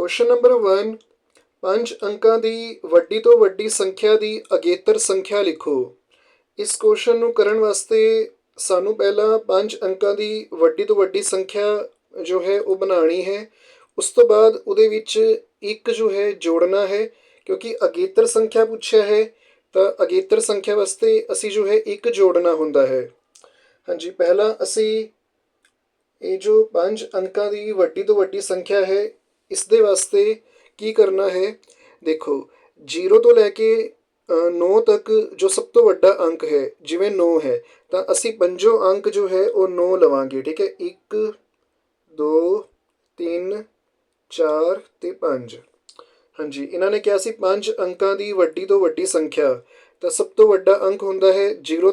Question number 1, 5 ਅੰਕਾਂ ਦੀ ਵੱਡੀ ਤੋਂ ਵੱਡੀ ਸੰਖਿਆ ਦੀ ਅਗੇਤਰ ਸੰਖਿਆ ਲਿਖੋ। ਇਸ ਕੁਐਸਚਨ ਨੂੰ ਕਰਨ ਵਾਸਤੇ ਸਾਨੂੰ ਪਹਿਲਾਂ 5 ਅੰਕਾਂ ਦੀ ਵੱਡੀ ਤੋਂ ਵੱਡੀ ਸੰਖਿਆ ਜੋ ਹੈ ਉਹ ਬਣਾਉਣੀ ਹੈ। ਉਸ ਤੋਂ ਬਾਅਦ ਉਹਦੇ ਵਿੱਚ ਇੱਕ ਜੋ ਹੈ ਜੋੜਨਾ ਹੈ, ਕਿਉਂਕਿ ਅਗੇਤਰ ਸੰਖਿਆ ਪੁੱਛਿਆ ਹੈ ਤਾਂ ਅਗੇਤਰ ਸੰਖਿਆ ਵਾਸਤੇ ਅਸੀਂ ਜੋ ਹੈ ਇੱਕ ਜੋੜਨਾ ਹੁੰਦਾ ਹੈ। ਹਾਂਜੀ, ਪਹਿਲਾਂ ਅਸੀਂ ਇਹ ਜੋ 5 ਅੰਕਾਂ ਦੀ ਵੱਡੀ ਤੋਂ ਵੱਡੀ ਸੰਖਿਆ ਹੈ ਇਸ ਦੇ ਵਾਸਤੇ ਕੀ ਕਰਨਾ ਹੈ। ਦੇਖੋ, 0 ਤੋਂ ਲੈ ਕੇ 9 ਤੱਕ ਜੋ ਸਭ ਤੋਂ ਵੱਡਾ ਅੰਕ ਹੈ, ਜਿਵੇਂ 9 ਹੈ ਤਾਂ ਅਸੀਂ ਪੰਜੋਂ ਅੰਕ ਜੋ ਹੈ ਉਹ 9 ਲਵਾਂਗੇ। ਠੀਕ ਹੈ, 1 2 3 4 ਤੇ 5। ਹਾਂਜੀ, ਇਹਨਾਂ ਨੇ ਕਿਹਾ ਸੀ 5 ਅੰਕਾਂ ਦੀ ਵੱਡੀ ਤੋਂ ਵੱਡੀ ਸੰਖਿਆ, ਤਾਂ ਸਭ ਤੋਂ ਵੱਡਾ ਅੰਕ ਹੁੰਦਾ ਹੈ 0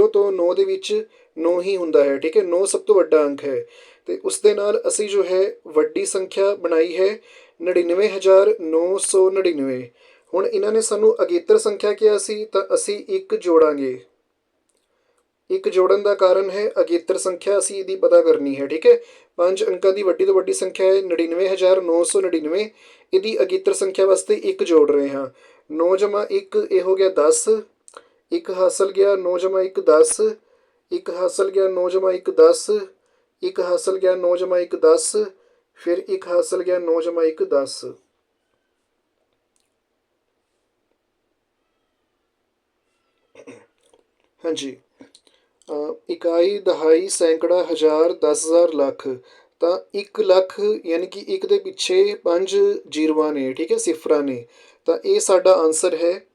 ਤੋਂ 9 ਦੇ ਵਿੱਚ 9 ਹੀ ਹੁੰਦਾ ਹੈ। ਠੀਕ ਹੈ, 9 ਸਭ ਤੋਂ ਵੱਡਾ ਅੰਕ ਹੈ ਅਤੇ ਉਸ ਦੇ ਨਾਲ ਅਸੀਂ ਜੋ ਹੈ ਵੱਡੀ ਸੰਖਿਆ ਬਣਾਈ ਹੈ 99,999। ਹੁਣ ਇਹਨਾਂ ਨੇ ਸਾਨੂੰ ਅਗੇਤਰ ਸੰਖਿਆ ਕਿਹਾ ਸੀ ਤਾਂ ਅਸੀਂ ਇੱਕ ਜੋੜਾਂਗੇ। ਇੱਕ ਜੋੜਨ ਦਾ ਕਾਰਨ ਹੈ ਅਗੇਤਰ ਸੰਖਿਆ ਅਸੀਂ ਇਹਦੀ ਪਤਾ ਕਰਨੀ ਹੈ। ਠੀਕ ਹੈ, 5 ਅੰਕਾਂ ਦੀ ਵੱਡੀ ਤੋਂ ਵੱਡੀ ਸੰਖਿਆ ਹੈ 99,999। ਇਹਦੀ ਅਗੇਤਰ ਸੰਖਿਆ ਵਾਸਤੇ ਇੱਕ ਜੋੜ ਰਹੇ ਹਾਂ। 9 ਜਮਾ 1 ਇਹ ਹੋ ਗਿਆ 10, ਇੱਕ ਹਾਸਲ ਗਿਆ 9 ਜਮਾ 1 10, ਇੱਕ ਹਾਸਲ ਗਿਆ 9 ਜਮਾ 1 10, ਇੱਕ ਹਾਸਲ ਗਿਆ 9 ਜਮਾ 1 10, ਫਿਰ ਇੱਕ ਹਾਸਲ ਗਿਆ 9 ਜਮਾ 1 10। ਹਾਂਜੀ, ਇਕਾਈ, ਦਹਾਈ, ਸੈਂਕੜਾ, ਹਜ਼ਾਰ, 10,000, ਲੱਖ। ਤਾਂ 1 ਲੱਖ ਯਾਨੀ ਕਿ ਇੱਕ ਦੇ ਪਿੱਛੇ 5 ਜ਼ੀਰੋਆਂ ਨੇ। ਠੀਕ ਹੈ, ਸਿਫਰਾਂ ਨੇ, ਤਾਂ ਇਹ ਸਾਡਾ ਆਨਸਰ ਹੈ।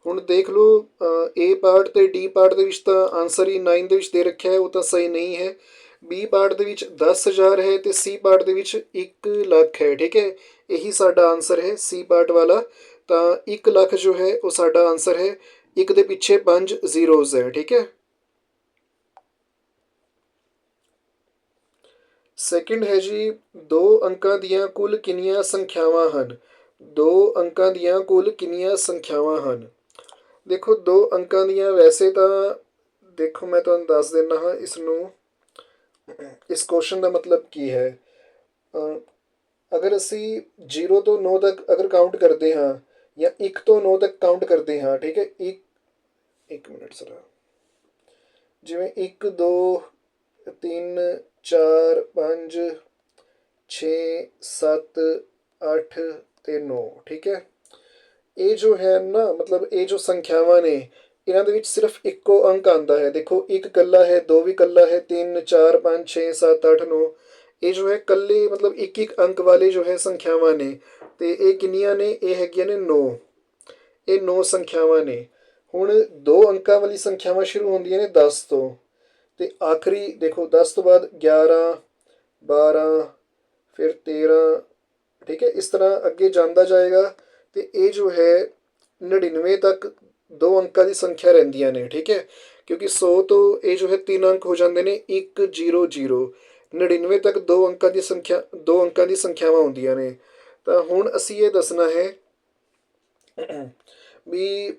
ਹੁਣ ਦੇਖ ਲਓ, ਏ ਪਾਰਟ ਅਤੇ ਡੀ ਪਾਰਟ ਦੇ ਵਿੱਚ ਤਾਂ ਆਨਸਰ ਹੀ 9 ਦੇ ਵਿੱਚ ਦੇ ਰੱਖਿਆ ਹੈ, ਉਹ ਤਾਂ ਸਹੀ ਨਹੀਂ ਹੈ। ਬੀ ਪਾਰਟ ਦੇ ਵਿੱਚ 10,000 ਹੈ ਅਤੇ ਸੀ ਪਾਰਟ ਦੇ ਵਿੱਚ 1 ਲੱਖ ਹੈ। ਠੀਕ ਹੈ, ਇਹੀ ਸਾਡਾ ਆਨਸਰ ਹੈ ਸੀ ਪਾਰਟ ਵਾਲਾ। ਤਾਂ 1 ਲੱਖ ਜੋ ਹੈ ਉਹ ਸਾਡਾ ਆਨਸਰ ਹੈ, ਇੱਕ ਦੇ ਪਿੱਛੇ 5 ਜ਼ੀਰੋਜ਼ ਹੈ। ਠੀਕ ਹੈ, ਸੈਕਿੰਡ ਹੈ ਜੀ, 2 ਅੰਕਾਂ ਦੀਆਂ ਕੁੱਲ ਕਿੰਨੀਆਂ ਸੰਖਿਆਵਾਂ ਹਨ। 2 ਅੰਕਾਂ ਦੀਆਂ ਕੁੱਲ ਕਿੰਨੀਆਂ ਸੰਖਿਆਵਾਂ ਹਨ। ਦੇਖੋ, 2 ਅੰਕਾਂ ਦੀਆਂ ਵੈਸੇ ਤਾਂ ਦੇਖੋ ਮੈਂ ਤੁਹਾਨੂੰ ਦੱਸ ਦਿੰਦਾ ਹਾਂ ਇਸ ਨੂੰ, ਇਸ ਕੁਐਸਚਨ ਦਾ ਮਤਲਬ ਕੀ ਹੈ। ਅਗਰ ਅਸੀਂ 0 ਤੋਂ 9 ਤੱਕ ਅਗਰ ਕਾਊਂਟ ਕਰਦੇ ਹਾਂ ਜਾਂ 1 ਤੋਂ 9 ਤੱਕ ਕਾਊਂਟ ਕਰਦੇ ਹਾਂ। ਠੀਕ ਹੈ, ਇੱਕ ਮਿੰਟ ਸਰ, ਜਿਵੇਂ 1 2 3 4 5 6 7 8 ਤੇ 9। ਠੀਕ ਹੈ, ਇਹ ਜੋ ਹੈ ਨਾ, ਮਤਲਬ ਇਹ ਜੋ ਸੰਖਿਆਵਾਂ ਨੇ ਇਹਨਾਂ ਦੇ ਵਿੱਚ ਸਿਰਫ ਇੱਕੋ ਅੰਕ ਆਉਂਦਾ ਹੈ। ਦੇਖੋ, 1 ਇਕੱਲਾ ਹੈ, 2 ਵੀ ਇਕੱਲਾ ਹੈ, 3 4 5 6 7 8 9। ਇਹ ਜੋ ਹੈ ਇਕੱਲੇ ਮਤਲਬ ਇੱਕ ਇੱਕ ਅੰਕ ਵਾਲੇ ਜੋ ਹੈ ਸੰਖਿਆਵਾਂ ਨੇ, ਅਤੇ ਇਹ ਕਿੰਨੀਆਂ ਨੇ, ਇਹ ਹੈਗੀਆਂ ਨੇ 9। ਇਹ 9 ਸੰਖਿਆਵਾਂ ਨੇ। ਹੁਣ 2 ਅੰਕਾਂ ਵਾਲੀ ਸੰਖਿਆਵਾਂ ਸ਼ੁਰੂ ਹੁੰਦੀਆਂ ਨੇ 10 ਤੋਂ, ਅਤੇ ਆਖਰੀ ਦੇਖੋ 10 ਤੋਂ ਬਾਅਦ 11 12 ਫਿਰ 13। ਠੀਕ ਹੈ, ਇਸ ਤਰ੍ਹਾਂ ਅੱਗੇ ਜਾਂਦਾ ਜਾਏਗਾ ਅਤੇ ਇਹ ਜੋ ਹੈ 99 ਤੱਕ 2 ਅੰਕਾਂ ਦੀ ਸੰਖਿਆ ਰਹਿੰਦੀਆਂ ਨੇ। ਠੀਕ ਹੈ, ਕਿਉਂਕਿ 100 ਤੋਂ ਇਹ ਜੋ ਹੈ 3 ਅੰਕ ਹੋ ਜਾਂਦੇ ਨੇ 1 0 0। 99 ਤੱਕ 2 ਅੰਕਾਂ ਦੀ ਸੰਖਿਆ 2 ਅੰਕਾਂ ਦੀ ਸੰਖਿਆਵਾਂ ਹੁੰਦੀਆਂ ਨੇ। ਤਾਂ ਹੁਣ ਅਸੀਂ ਇਹ ਦੱਸਣਾ ਹੈ ਵੀ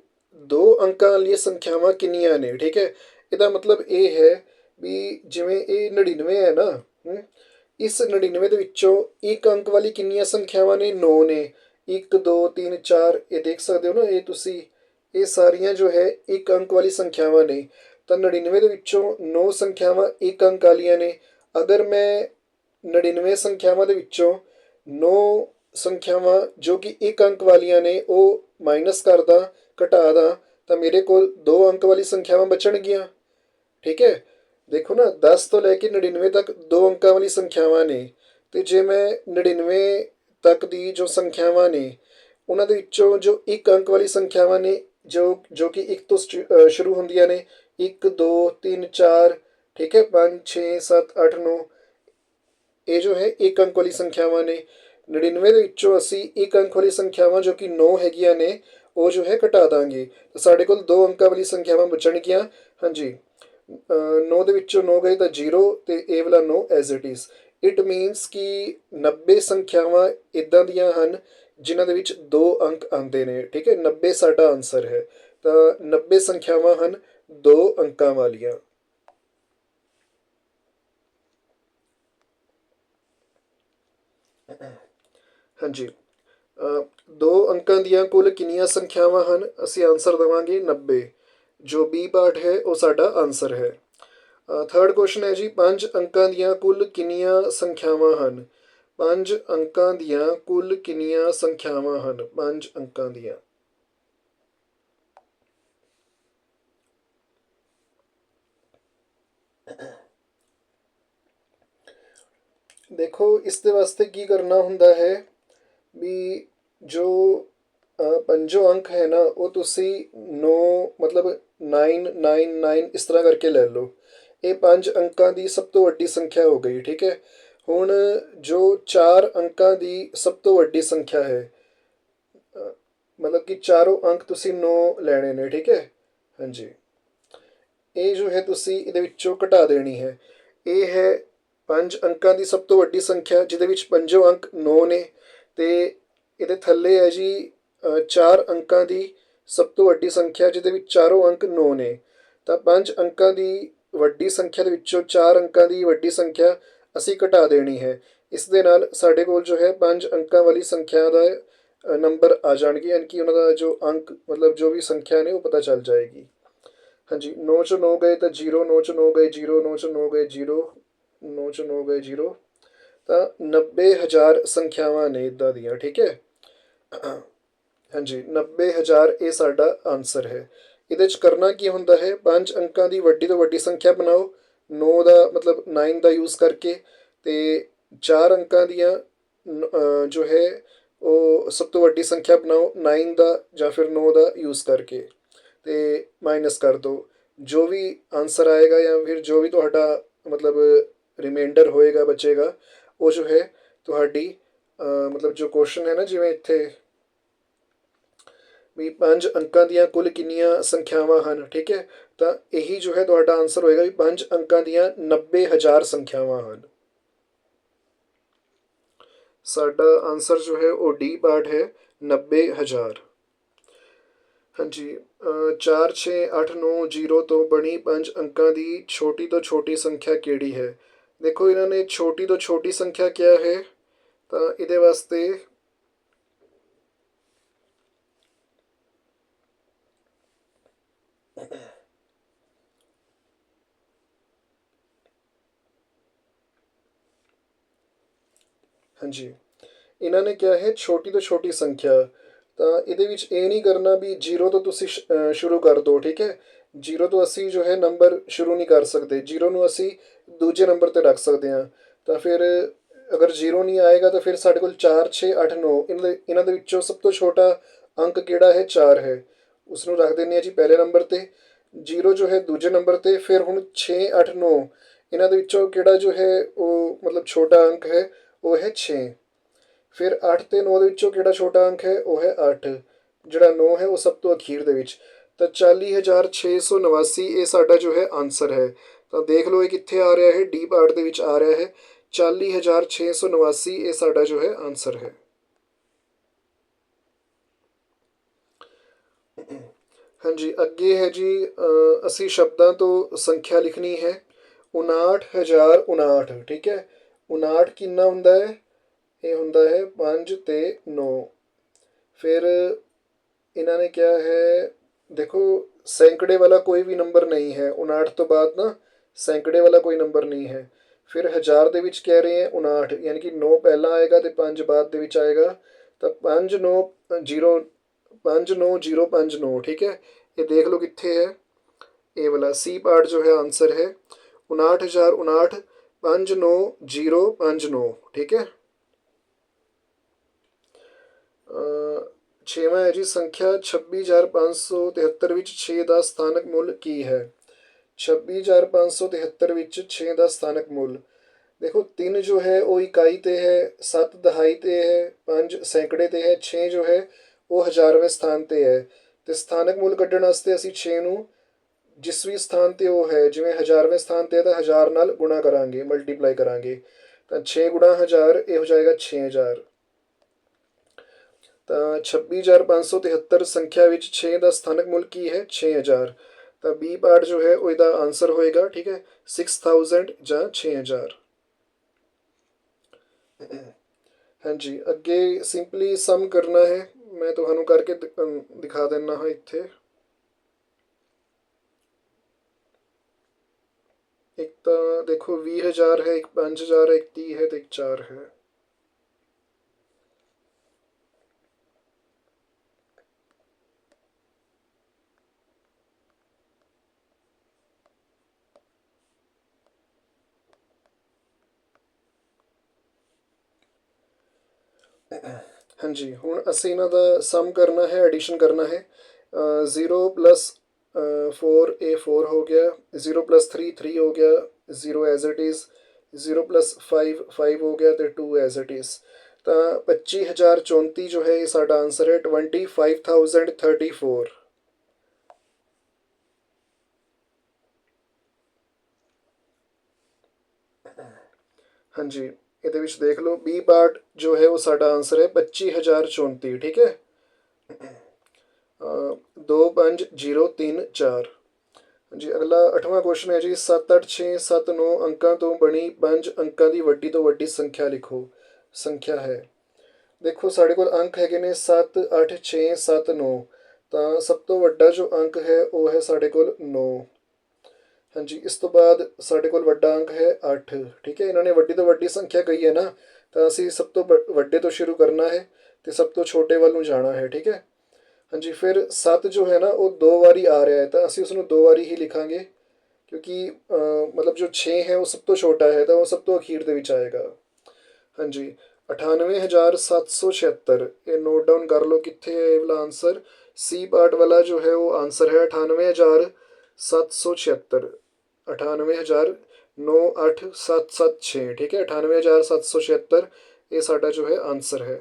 2 ਅੰਕਾਂ ਵਾਲੀਆਂ ਸੰਖਿਆਵਾਂ ਕਿੰਨੀਆਂ ਨੇ। ਠੀਕ ਹੈ, ਇਹਦਾ ਮਤਲਬ ਇਹ ਹੈ ਵੀ ਜਿਵੇਂ ਇਹ 99 ਹੈ ਨਾ, ਇਸ 99 ਦੇ ਵਿੱਚੋਂ 1 ਅੰਕ ਵਾਲੀ ਕਿੰਨੀਆਂ ਸੰਖਿਆਵਾਂ ਨੇ, 9 ਨੇ। 1 2 3 4, ਇਹ ਦੇਖ ਸਕਦੇ ਹੋ ਨਾ, ਇਹ ਤੁਸੀਂ, ਇਹ ਸਾਰੀਆਂ ਜੋ ਹੈ 1 ਅੰਕ ਵਾਲੀ ਸੰਖਿਆਵਾਂ ਨੇ। ਤਾਂ 99 ਦੇ ਵਿੱਚੋਂ 9 ਸੰਖਿਆਵਾਂ 1 ਅੰਕ ਵਾਲੀਆਂ ਨੇ। ਅਗਰ ਮੈਂ 99 ਸੰਖਿਆਵਾਂ ਦੇ ਵਿੱਚੋਂ 9 ਸੰਖਿਆਵਾਂ ਜੋ ਕਿ 1 ਅੰਕ ਵਾਲੀਆਂ ਨੇ ਉਹ ਮਾਈਨਸ ਕਰਦਾ, ਘਟਾ ਦਾਂ, ਤਾਂ ਮੇਰੇ ਕੋਲ 2 ਅੰਕ ਵਾਲੀ ਸੰਖਿਆਵਾਂ ਬਚਣਗੀਆਂ। ਠੀਕ ਹੈ, ਦੇਖੋ ਨਾ, 10 ਤੋਂ ਲੈ ਕੇ 99 ਤੱਕ 2 ਅੰਕਾਂ ਵਾਲੀ ਸੰਖਿਆਵਾਂ ਨੇ, ਅਤੇ ਜੇ ਮੈਂ 99 ਤੱਕ ਦੀ ਜੋ ਸੰਖਿਆਵਾਂ ਨੇ ਉਹਨਾਂ ਦੇ ਵਿੱਚੋਂ ਜੋ 1 ਅੰਕ ਵਾਲੀ ਸੰਖਿਆਵਾਂ ਨੇ ਜੋ ਕਿ 1 ਤੋਂ ਸ਼ੁਰੂ ਹੁੰਦੀਆਂ ਨੇ, 1 2 3 4, ਠੀਕ ਹੈ, 5 6 7 8 9, ਇਹ ਜੋ ਹੈ 1 ਅੰਕ ਵਾਲੀ ਸੰਖਿਆਵਾਂ ਨੇ। 99 ਦੇ ਵਿੱਚੋਂ ਅਸੀਂ 1 ਅੰਕ ਵਾਲੀ ਸੰਖਿਆਵਾਂ ਜੋ ਕਿ 9 ਹੈਗੀਆਂ ਨੇ ਉਹ ਜੋ ਹੈ ਘਟਾ ਦਾਂਗੇ, ਤਾਂ ਸਾਡੇ ਕੋਲ 2 ਅੰਕਾਂ ਵਾਲੀ ਸੰਖਿਆਵਾਂ ਬਚਣਗੀਆਂ। ਹਾਂਜੀ, 9 ਦੇ ਵਿੱਚੋਂ 9 ਗਏ ਤਾਂ 0, ਅਤੇ ਇਹ ਵਾਲਾ 9 as it is. It means ਕਿ 90 ਸੰਖਿਆਵਾਂ ਇੱਦਾਂ ਦੀਆਂ ਹਨ ਜਿਨ੍ਹਾਂ ਦੇ ਵਿੱਚ 2 ਅੰਕ ਆਉਂਦੇ ਨੇ। ਠੀਕ ਹੈ, 90 ਸਾਡਾ ਆਨਸਰ ਹੈ। ਤਾਂ 90 ਸੰਖਿਆਵਾਂ ਹਨ 2 ਅੰਕਾਂ ਵਾਲੀਆਂ। ਹਾਂਜੀ, ਦੋ ਅੰਕਾਂ ਦੀਆਂ ਕੁੱਲ ਕਿੰਨੀਆਂ ਸੰਖਿਆਵਾਂ ਹਨ? ਅਸੀਂ ਆਂਸਰ ਦੇਵਾਂਗੇ 90। ਜੋ ਬੀ ਪਾਰਟ ਹੈ ਉਹ ਸਾਡਾ ਆਂਸਰ ਹੈ। ਥਰਡ ਕੁਐਸਚਨ ਹੈ ਜੀ, ਪੰਜ ਅੰਕਾਂ ਦੀਆਂ ਕੁੱਲ ਕਿੰਨੀਆਂ ਸੰਖਿਆਵਾਂ ਹਨ? ਪੰਜ ਅੰਕਾਂ ਦੀਆਂ ਕੁੱਲ ਕਿੰਨੀਆਂ ਸੰਖਿਆਵਾਂ ਹਨ? ਪੰਜ ਅੰਕਾਂ ਦੀਆਂ। ਦੇਖੋ, ਇਸ ਦੇ ਵਾਸਤੇ ਕੀ ਕਰਨਾ ਹੁੰਦਾ ਹੈ ਵੀ ਜੋ ਪੰਜੋ ਅੰਕ ਹੈ ਨਾ ਉਹ ਤੁਸੀਂ 9 ਮਤਲਬ 999 ਇਸ ਤਰ੍ਹਾਂ ਕਰਕੇ ਲੈ ਲਓ। ਇਹ ਪੰਜ ਅੰਕਾਂ ਦੀ ਸਭ ਤੋਂ ਵੱਡੀ ਸੰਖਿਆ ਹੋ ਗਈ, ਠੀਕ ਹੈ। ਹੁਣ ਜੋ ਚਾਰ ਅੰਕਾਂ ਦੀ ਸਭ ਤੋਂ ਵੱਡੀ ਸੰਖਿਆ ਹੈ, ਮਤਲਬ ਕਿ ਚਾਰੋਂ ਅੰਕ ਤੁਸੀਂ 9 ਲੈਣੇ ਨੇ, ਠੀਕ ਹੈ। ਹਾਂਜੀ, ਇਹ ਜੋ ਹੈ ਤੁਸੀਂ ਇਹਦੇ ਵਿੱਚੋਂ ਘਟਾ ਦੇਣੀ ਹੈ। ਇਹ ਹੈ ਪੰਜ ਅੰਕਾਂ ਦੀ ਸਭ ਤੋਂ ਵੱਡੀ ਸੰਖਿਆ ਜਿਹਦੇ ਵਿੱਚ ਪੰਜੋ ਅੰਕ 9 ਨੇ, ਅਤੇ ਇਹਦੇ ਥੱਲੇ ਹੈ ਜੀ ਚਾਰ ਅੰਕਾਂ ਦੀ ਸਭ ਤੋਂ ਵੱਡੀ ਸੰਖਿਆ ਜਿਹਦੇ ਵਿੱਚ ਚਾਰੋਂ ਅੰਕ 9 ਨੇ। ਤਾਂ ਪੰਜ ਅੰਕਾਂ ਦੀ ਵੱਡੀ ਸੰਖਿਆ ਦੇ ਵਿੱਚੋਂ ਚਾਰ ਅੰਕਾਂ ਦੀ ਵੱਡੀ ਸੰਖਿਆ ਅਸੀਂ ਘਟਾ ਦੇਣੀ ਹੈ। ਇਸ ਦੇ ਨਾਲ ਸਾਡੇ ਕੋਲ ਜੋ ਹੈ ਪੰਜ ਅੰਕਾਂ ਵਾਲੀ ਸੰਖਿਆ ਦਾ ਨੰਬਰ ਆ ਜਾਣਗੇ, ਯਾਨੀ ਕਿ ਉਹਨਾਂ ਦਾ ਜੋ ਅੰਕ ਮਤਲਬ ਜੋ ਵੀ ਸੰਖਿਆ ਨੇ ਉਹ ਪਤਾ ਚੱਲ ਜਾਏਗੀ। ਹਾਂਜੀ, 9 'ਚੋਂ 9 ਗਏ ਤਾਂ 0, 9 'ਚੋਂ 9 ਗਏ 0, 9 'ਚੋਂ 9 ਗਏ 0, 9 'ਚੋਂ 9 ਗਏ 0, ਤਾਂ 90,000 ਸੰਖਿਆਵਾਂ ਨੇ ਇੱਦਾਂ ਦੀਆਂ, ਠੀਕ ਹੈ। ਹਾਂਜੀ, 90,000 ਇਹ ਸਾਡਾ ਆਂਸਰ ਹੈ। ਇਹਦੇ 'ਚ ਕਰਨਾ ਕੀ ਹੁੰਦਾ ਹੈ, ਪੰਜ ਅੰਕਾਂ ਦੀ ਵੱਡੀ ਤੋਂ ਵੱਡੀ ਸੰਖਿਆ ਬਣਾਓ 9 ਦਾ ਮਤਲਬ 9 ਦਾ ਯੂਜ਼ ਕਰਕੇ, ਅਤੇ ਚਾਰ ਅੰਕਾਂ ਦੀਆਂ ਜੋ ਹੈ ਉਹ ਸਭ ਤੋਂ ਵੱਡੀ ਸੰਖਿਆ ਬਣਾਓ 9 ਦਾ ਜਾਂ ਫਿਰ 9 ਦਾ ਯੂਜ਼ ਕਰਕੇ, ਅਤੇ ਮਾਈਨਸ ਕਰ ਦਿਓ। ਜੋ ਵੀ ਆਂਸਰ ਆਏਗਾ ਜਾਂ ਫਿਰ ਜੋ ਵੀ ਤੁਹਾਡਾ ਮਤਲਬ ਰਿਮਾਈਂਡਰ ਹੋਏਗਾ ਬਚੇਗਾ, ਉਹ ਜੋ ਹੈ ਤੁਹਾਡੀ ਮਤਲਬ ਜੋ ਕੁਐਸਚਨ ਹੈ ਨਾ, ਜਿਵੇਂ ਇੱਥੇ ਵੀ ਪੰਜ ਅੰਕਾਂ ਦੀਆਂ ਕੁੱਲ ਕਿੰਨੀਆਂ ਸੰਖਿਆਵਾਂ ਹਨ, ਠੀਕ ਹੈ। ਤਾਂ ਇਹੀ ਜੋ ਹੈ ਤੁਹਾਡਾ ਆਂਸਰ ਹੋਏਗਾ ਵੀ ਪੰਜ ਅੰਕਾਂ ਦੀਆਂ 90,000 ਸੰਖਿਆਵਾਂ ਹਨ। ਸਾਡਾ ਆਂਸਰ ਜੋ ਹੈ ਉਹ ਡੀ ਪਾਰਟ ਹੈ, 90,000। ਹਾਂਜੀ, 4 6 8 9 0 ਤੋਂ ਬਣੀ ਪੰਜ ਅੰਕਾਂ ਦੀ ਛੋਟੀ ਤੋਂ ਛੋਟੀ ਸੰਖਿਆ ਕਿਹੜੀ ਹੈ? ਦੇਖੋ, ਇਹਨਾਂ ਨੇ ਛੋਟੀ ਤੋਂ ਛੋਟੀ ਸੰਖਿਆ ਕਿਹਾ ਹੈ, ਤਾਂ ਇਹਦੇ ਵਾਸਤੇ ਹਾਂਜੀ, ਇਹਨਾਂ ਨੇ ਕਿਹਾ ਹੈ ਛੋਟੀ ਤੋਂ ਛੋਟੀ ਸੰਖਿਆ। ਤਾਂ ਇਹਦੇ ਵਿੱਚ ਇਹ ਨਹੀਂ ਕਰਨਾ ਵੀ 0 ਤੋਂ ਤੁਸੀਂ ਸ਼ੁਰੂ ਕਰ ਦਿਓ, ਠੀਕ ਹੈ। 0 ਤੋਂ ਅਸੀਂ ਜੋ ਹੈ ਨੰਬਰ ਸ਼ੁਰੂ ਨਹੀਂ ਕਰ ਸਕਦੇ, 0 ਨੂੰ ਅਸੀਂ ਦੂਜੇ ਨੰਬਰ 'ਤੇ ਰੱਖ ਸਕਦੇ ਹਾਂ। ਤਾਂ ਫਿਰ ਅਗਰ 0 ਨਹੀਂ ਆਏਗਾ ਤਾਂ ਫਿਰ ਸਾਡੇ ਕੋਲ 4 6 8 9 ਇਹਨਾਂ ਦੇ ਵਿੱਚੋਂ ਸਭ ਤੋਂ ਛੋਟਾ ਅੰਕ ਕਿਹੜਾ ਹੈ? 4 ਹੈ, ਉਸ ਨੂੰ ਰੱਖ ਦਿੰਦੇ ਹਾਂ ਜੀ ਪਹਿਲੇ ਨੰਬਰ 'ਤੇ। 0 ਜੋ ਹੈ ਦੂਜੇ ਨੰਬਰ 'ਤੇ। ਫਿਰ ਹੁਣ 6 8 9 ਇਹਨਾਂ ਦੇ ਵਿੱਚੋਂ ਕਿਹੜਾ ਜੋ ਹੈ ਉਹ ਮਤਲਬ ਛੋਟਾ ਅੰਕ ਹੈ? ਉਹ ਹੈ 6। ਫਿਰ 8 ਅਤੇ 9 ਦੇ ਵਿੱਚੋਂ ਕਿਹੜਾ ਛੋਟਾ ਅੰਕ ਹੈ? ਉਹ ਹੈ 8। ਜਿਹੜਾ 9 ਹੈ ਉਹ ਸਭ ਤੋਂ ਅਖੀਰ ਦੇ ਵਿੱਚ। ਤਾਂ 40,689 ਇਹ ਸਾਡਾ ਜੋ ਹੈ ਆਂਸਰ ਹੈ। ਤਾਂ ਦੇਖ ਲਓ ਇਹ ਕਿੱਥੇ ਆ ਰਿਹਾ ਹੈ? ਡੀ ਪਾਰਟ ਦੇ ਵਿੱਚ ਆ ਰਿਹਾ ਹੈ। 40,689 ਇਹ ਸਾਡਾ ਜੋ ਹੈ ਆਂਸਰ ਹੈ। ਹਾਂਜੀ, ਅੱਗੇ ਹੈ ਜੀ ਅਸੀਂ ਸ਼ਬਦਾਂ ਤੋਂ ਸੰਖਿਆ ਲਿਖਣੀ ਹੈ। 59,059, ਠੀਕ ਹੈ। 59 ਕਿੰਨਾ ਹੁੰਦਾ ਹੈ? ਇਹ ਹੁੰਦਾ ਹੈ 5 ਅਤੇ 9। ਫਿਰ ਇਹਨਾਂ ਨੇ ਕਿਹਾ ਹੈ, ਦੇਖੋ ਸੈਂਕੜੇ ਵਾਲਾ ਕੋਈ ਵੀ ਨੰਬਰ ਨਹੀਂ ਹੈ 59 ਤੋਂ ਬਾਅਦ ਨਾ, ਸੈਂਕੜੇ ਵਾਲਾ ਕੋਈ ਨੰਬਰ ਨਹੀਂ ਹੈ। ਫਿਰ ਹਜ਼ਾਰ ਦੇ ਵਿੱਚ ਕਹਿ ਰਹੇ ਹੈ 59, ਯਾਨੀ ਕਿ 9 ਪਹਿਲਾਂ ਆਏਗਾ ਅਤੇ 5 ਬਾਅਦ ਦੇ ਵਿੱਚ ਆਏਗਾ। ਤਾਂ 5 9 0 5 9 0 5 9, ਠੀਕ ਹੈ। ਇਹ ਦੇਖ ਲਓ ਕਿੱਥੇ ਹੈ? ਇਹ ਵਾਲਾ ਸੀ ਪਾਰਟ ਜੋ ਹੈ ਆਂਸਰ ਹੈ 59,059 5 9 0 5 9, ਠੀਕ ਹੈ। ਛੇਵਾਂ ਹੈ ਜੀ, ਸੰਖਿਆ 26,573 ਵਿੱਚ 6 ਦਾ ਸਥਾਨਕ ਮੁੱਲ ਕੀ ਹੈ? 26,573 ਵਿੱਚ 6 ਦਾ ਸਥਾਨਕ ਮੁੱਲ। ਦੇਖੋ 3 ਜੋ ਹੈ ਉਹ ਇਕਾਈ 'ਤੇ ਹੈ, 7 ਦਹਾਈ 'ਤੇ ਹੈ, 5 ਸੈਂਕੜੇ 'ਤੇ ਹੈ, 6 ਜੋ ਹੈ ਉਹ ਹਜ਼ਾਰਵੇਂ ਸਥਾਨ 'ਤੇ ਹੈ। ਅਤੇ ਸਥਾਨਕ ਮੁੱਲ ਕੱਢਣ ਵਾਸਤੇ ਅਸੀਂ 6 ਨੂੰ ਜਿਸ ਵੀ ਸਥਾਨ 'ਤੇ ਉਹ ਹੈ, ਜਿਵੇਂ ਹਜ਼ਾਰਵੇਂ ਸਥਾਨ 'ਤੇ ਹੈ ਤਾਂ 1000 ਨਾਲ ਗੁਣਾ ਕਰਾਂਗੇ, ਮਲਟੀਪਲਾਈ ਕਰਾਂਗੇ। ਤਾਂ 6 ਗੁਣਾ 1000 ਇਹ ਹੋ ਜਾਏਗਾ 6000। ਤਾਂ 26,573 ਸੰਖਿਆ ਵਿੱਚ 6 ਦਾ ਸਥਾਨਕ ਮੁੱਲ ਕੀ ਹੈ? 6000। ਤਾਂ ਬੀ ਪਾਰਟ ਜੋ ਹੈ ਉਹ ਇਹਦਾ ਆਂਸਰ ਹੋਏਗਾ, ਠੀਕ ਹੈ, 6000 ਜਾਂ 6000। हाँ जी, ਅੱਗੇ ਸਿੰਪਲੀ ਸਮ ਕਰਨਾ ਹੈ। ਮੈਂ ਤੁਹਾਨੂੰ ਕਰਕੇ ਦਿਖਾ ਦਿੰਦਾ ਹਾਂ ਇੱਥੇ। ਇੱਕ ਤਾਂ ਦੇਖੋ 20,000 ਹੈ, ਇੱਕ 5,000 ਹੈ, ਇੱਕ 30 ਹੈ ਤੇ ਇੱਕ 4 ਹੈ। ਹਾਂਜੀ, ਹੁਣ ਅਸੀਂ ਇਹਨਾਂ ਦਾ ਸਮ ਕਰਨਾ ਹੈ, ਐਡੀਸ਼ਨ ਕਰਨਾ ਹੈ। 0 ਪਲੱਸ 4 ਇਹ 4 ਹੋ ਗਿਆ, 0 ਪਲੱਸ 3 3 ਹੋ ਗਿਆ, 0 ਐਜ਼ ਇਟ ਇਜ਼, 0 ਪਲੱਸ 5 5 ਹੋ ਗਿਆ ਤੇ 2 ਐਜ਼ ਇਟ ਇਜ਼। ਤਾਂ 25,034 ਜੋ ਹੈ ਇਹ ਸਾਡਾ ਆਂਸਰ ਹੈ, 25,034। ਹਾਂਜੀ, ਇਹਦੇ ਵਿੱਚ ਦੇਖ ਲਓ ਬੀ ਪਾਰਟ ਜੋ ਹੈ ਉਹ ਸਾਡਾ ਆਂਸਰ ਹੈ 25,034। ਠੀਕ ਹੈ, 25034। ਜੀ ਅਗਲਾ 8ਵਾਂ ਕੁਐਸਚਨ ਹੈ ਜੀ, 7 8 6 7 9 ਅੰਕਾਂ ਤੋਂ ਬਣੀ 5 ਅੰਕਾਂ ਦੀ ਵੱਡੀ ਤੋਂ ਵੱਡੀ ਸੰਖਿਆ ਲਿਖੋ। ਸੰਖਿਆ ਹੈ, ਦੇਖੋ ਸਾਡੇ ਕੋਲ ਅੰਕ ਹੈਗੇ ਨੇ 7 8 6 7 9। ਤਾਂ ਸਭ ਤੋਂ ਵੱਡਾ ਜੋ ਅੰਕ ਹੈ ਉਹ ਹੈ ਸਾਡੇ ਕੋਲ 9। ਹਾਂਜੀ, ਇਸ ਤੋਂ ਬਾਅਦ ਸਾਡੇ ਕੋਲ ਵੱਡਾ ਅੰਕ ਹੈ 8। ਠੀਕ ਹੈ, ਇਹਨਾਂ ਨੇ ਵੱਡੀ ਤੋਂ ਵੱਡੀ ਸੰਖਿਆ ਕਹੀ ਹੈ ਨਾ, ਤਾਂ ਅਸੀਂ ਸਭ ਤੋਂ ਵੱਡੇ ਤੋਂ ਸ਼ੁਰੂ ਕਰਨਾ ਹੈ ਤੇ ਸਭ ਤੋਂ ਛੋਟੇ ਵੱਲ ਨੂੰ ਜਾਣਾ ਹੈ। ਠੀਕ ਹੈ, ਹਾਂਜੀ, ਫਿਰ 7 ਜੋ ਹੈ ਨਾ ਉਹ 2 ਵਾਰੀ ਆ ਰਿਹਾ ਹੈ ਤਾਂ ਅਸੀਂ ਉਸਨੂੰ 2 ਵਾਰੀ ਹੀ ਲਿਖਾਂਗੇ, ਕਿਉਂਕਿ ਮਤਲਬ ਜੋ 6 ਹੈ ਉਹ ਸਭ ਤੋਂ ਛੋਟਾ ਹੈ ਤਾਂ ਉਹ ਸਭ ਤੋਂ ਅਖੀਰ ਦੇ ਵਿੱਚ ਆਏਗਾ। ਹਾਂਜੀ, 98,776। ਇਹ ਨੋਟ ਡਾਊਨ ਕਰ ਲਓ ਕਿੱਥੇ ਹੈ ਇਹ ਵਾਲਾ ਆਂਸਰ। ਸੀ ਪਾਰਟ ਵਾਲਾ ਜੋ ਹੈ ਉਹ ਆਂਸਰ ਹੈ 98,776। 98,098,776। ਠੀਕ ਹੈ, 98,776 ਇਹ ਸਾਡਾ ਜੋ ਹੈ ਆਂਸਰ ਹੈ।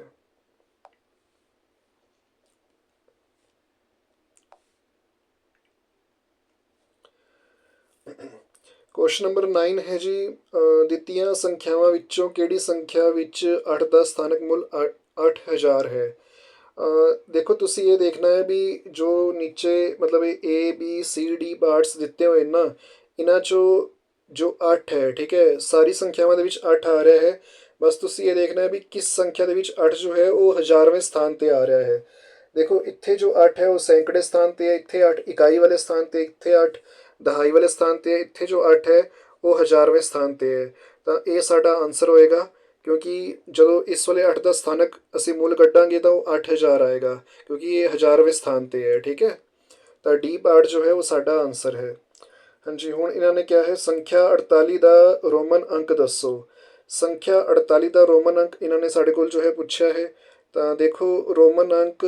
ਕੁਐਸਚਨ ਨੰਬਰ 9 ਹੈ ਜੀ, ਦਿੱਤੀਆਂ ਸੰਖਿਆਵਾਂ ਵਿੱਚੋਂ ਕਿਹੜੀ ਸੰਖਿਆ ਵਿੱਚ 8 ਦਾ ਸਥਾਨਕ ਮੁੱਲ 8,000 ਹੈ। ਦੇਖੋ ਤੁਸੀਂ ਇਹ ਦੇਖਣਾ ਹੈ ਵੀ ਜੋ ਨੀਚੇ ਮਤਲਬ ਇਹ A B C D parts ਦਿੱਤੇ ਹੋਏ ਨਾ, ਇਹਨਾਂ 'ਚੋਂ ਜੋ 8 ਹੈ, ਠੀਕ ਹੈ, ਸਾਰੀ ਸੰਖਿਆਵਾਂ ਦੇ ਵਿੱਚ 8 ਆ ਰਿਹਾ ਹੈ। ਬਸ ਤੁਸੀਂ ਇਹ ਦੇਖਣਾ ਹੈ ਵੀ ਕਿਸ ਸੰਖਿਆ ਦੇ ਵਿੱਚ 8 ਜੋ ਹੈ ਉਹ 1000ਵੇਂ ਸਥਾਨ 'ਤੇ ਆ ਰਿਹਾ ਹੈ। ਦੇਖੋ ਇੱਥੇ ਜੋ 8 ਹੈ ਉਹ ਸੈਂਕੜੇ ਸਥਾਨ 'ਤੇ ਹੈ, ਇੱਥੇ 8 ਇਕਾਈ ਵਾਲੇ ਸਥਾਨ 'ਤੇ, ਇੱਥੇ 8 ਦਹਾਈ ਵਾਲੇ ਸਥਾਨ 'ਤੇ, ਇੱਥੇ ਜੋ 8 ਹੈ ਉਹ 1000ਵੇਂ ਸਥਾਨ 'ਤੇ ਹੈ। ਤਾਂ ਇਹ ਸਾਡਾ ਆਂਸਰ ਹੋਏਗਾ, ਕਿਉਂਕਿ ਜਦੋਂ ਇਸ ਵਾਲੇ 8 ਦਾ ਸਥਾਨਕ ਅਸੀਂ ਮੁੱਲ ਕੱਢਾਂਗੇ ਤਾਂ ਉਹ 8,000 ਆਏਗਾ, ਕਿਉਂਕਿ ਇਹ 1000ਵੇਂ ਸਥਾਨ 'ਤੇ ਹੈ। ਠੀਕ ਹੈ, ਤਾਂ ਡੀ ਪਾਰਟ ਜੋ ਹੈ ਉਹ ਸਾਡਾ ਆਂਸਰ ਹੈ। ਹਾਂਜੀ, ਹੁਣ ਇਹਨਾਂ ਨੇ ਕਿਹਾ ਹੈ ਸੰਖਿਆ 48 ਦਾ ਰੋਮਨ ਅੰਕ ਦੱਸੋ। ਸੰਖਿਆ 48 ਦਾ ਰੋਮਨ ਅੰਕ ਇਹਨਾਂ ਨੇ ਸਾਡੇ ਕੋਲ ਜੋ ਹੈ ਪੁੱਛਿਆ ਹੈ। ਤਾਂ ਦੇਖੋ ਰੋਮਨ ਅੰਕ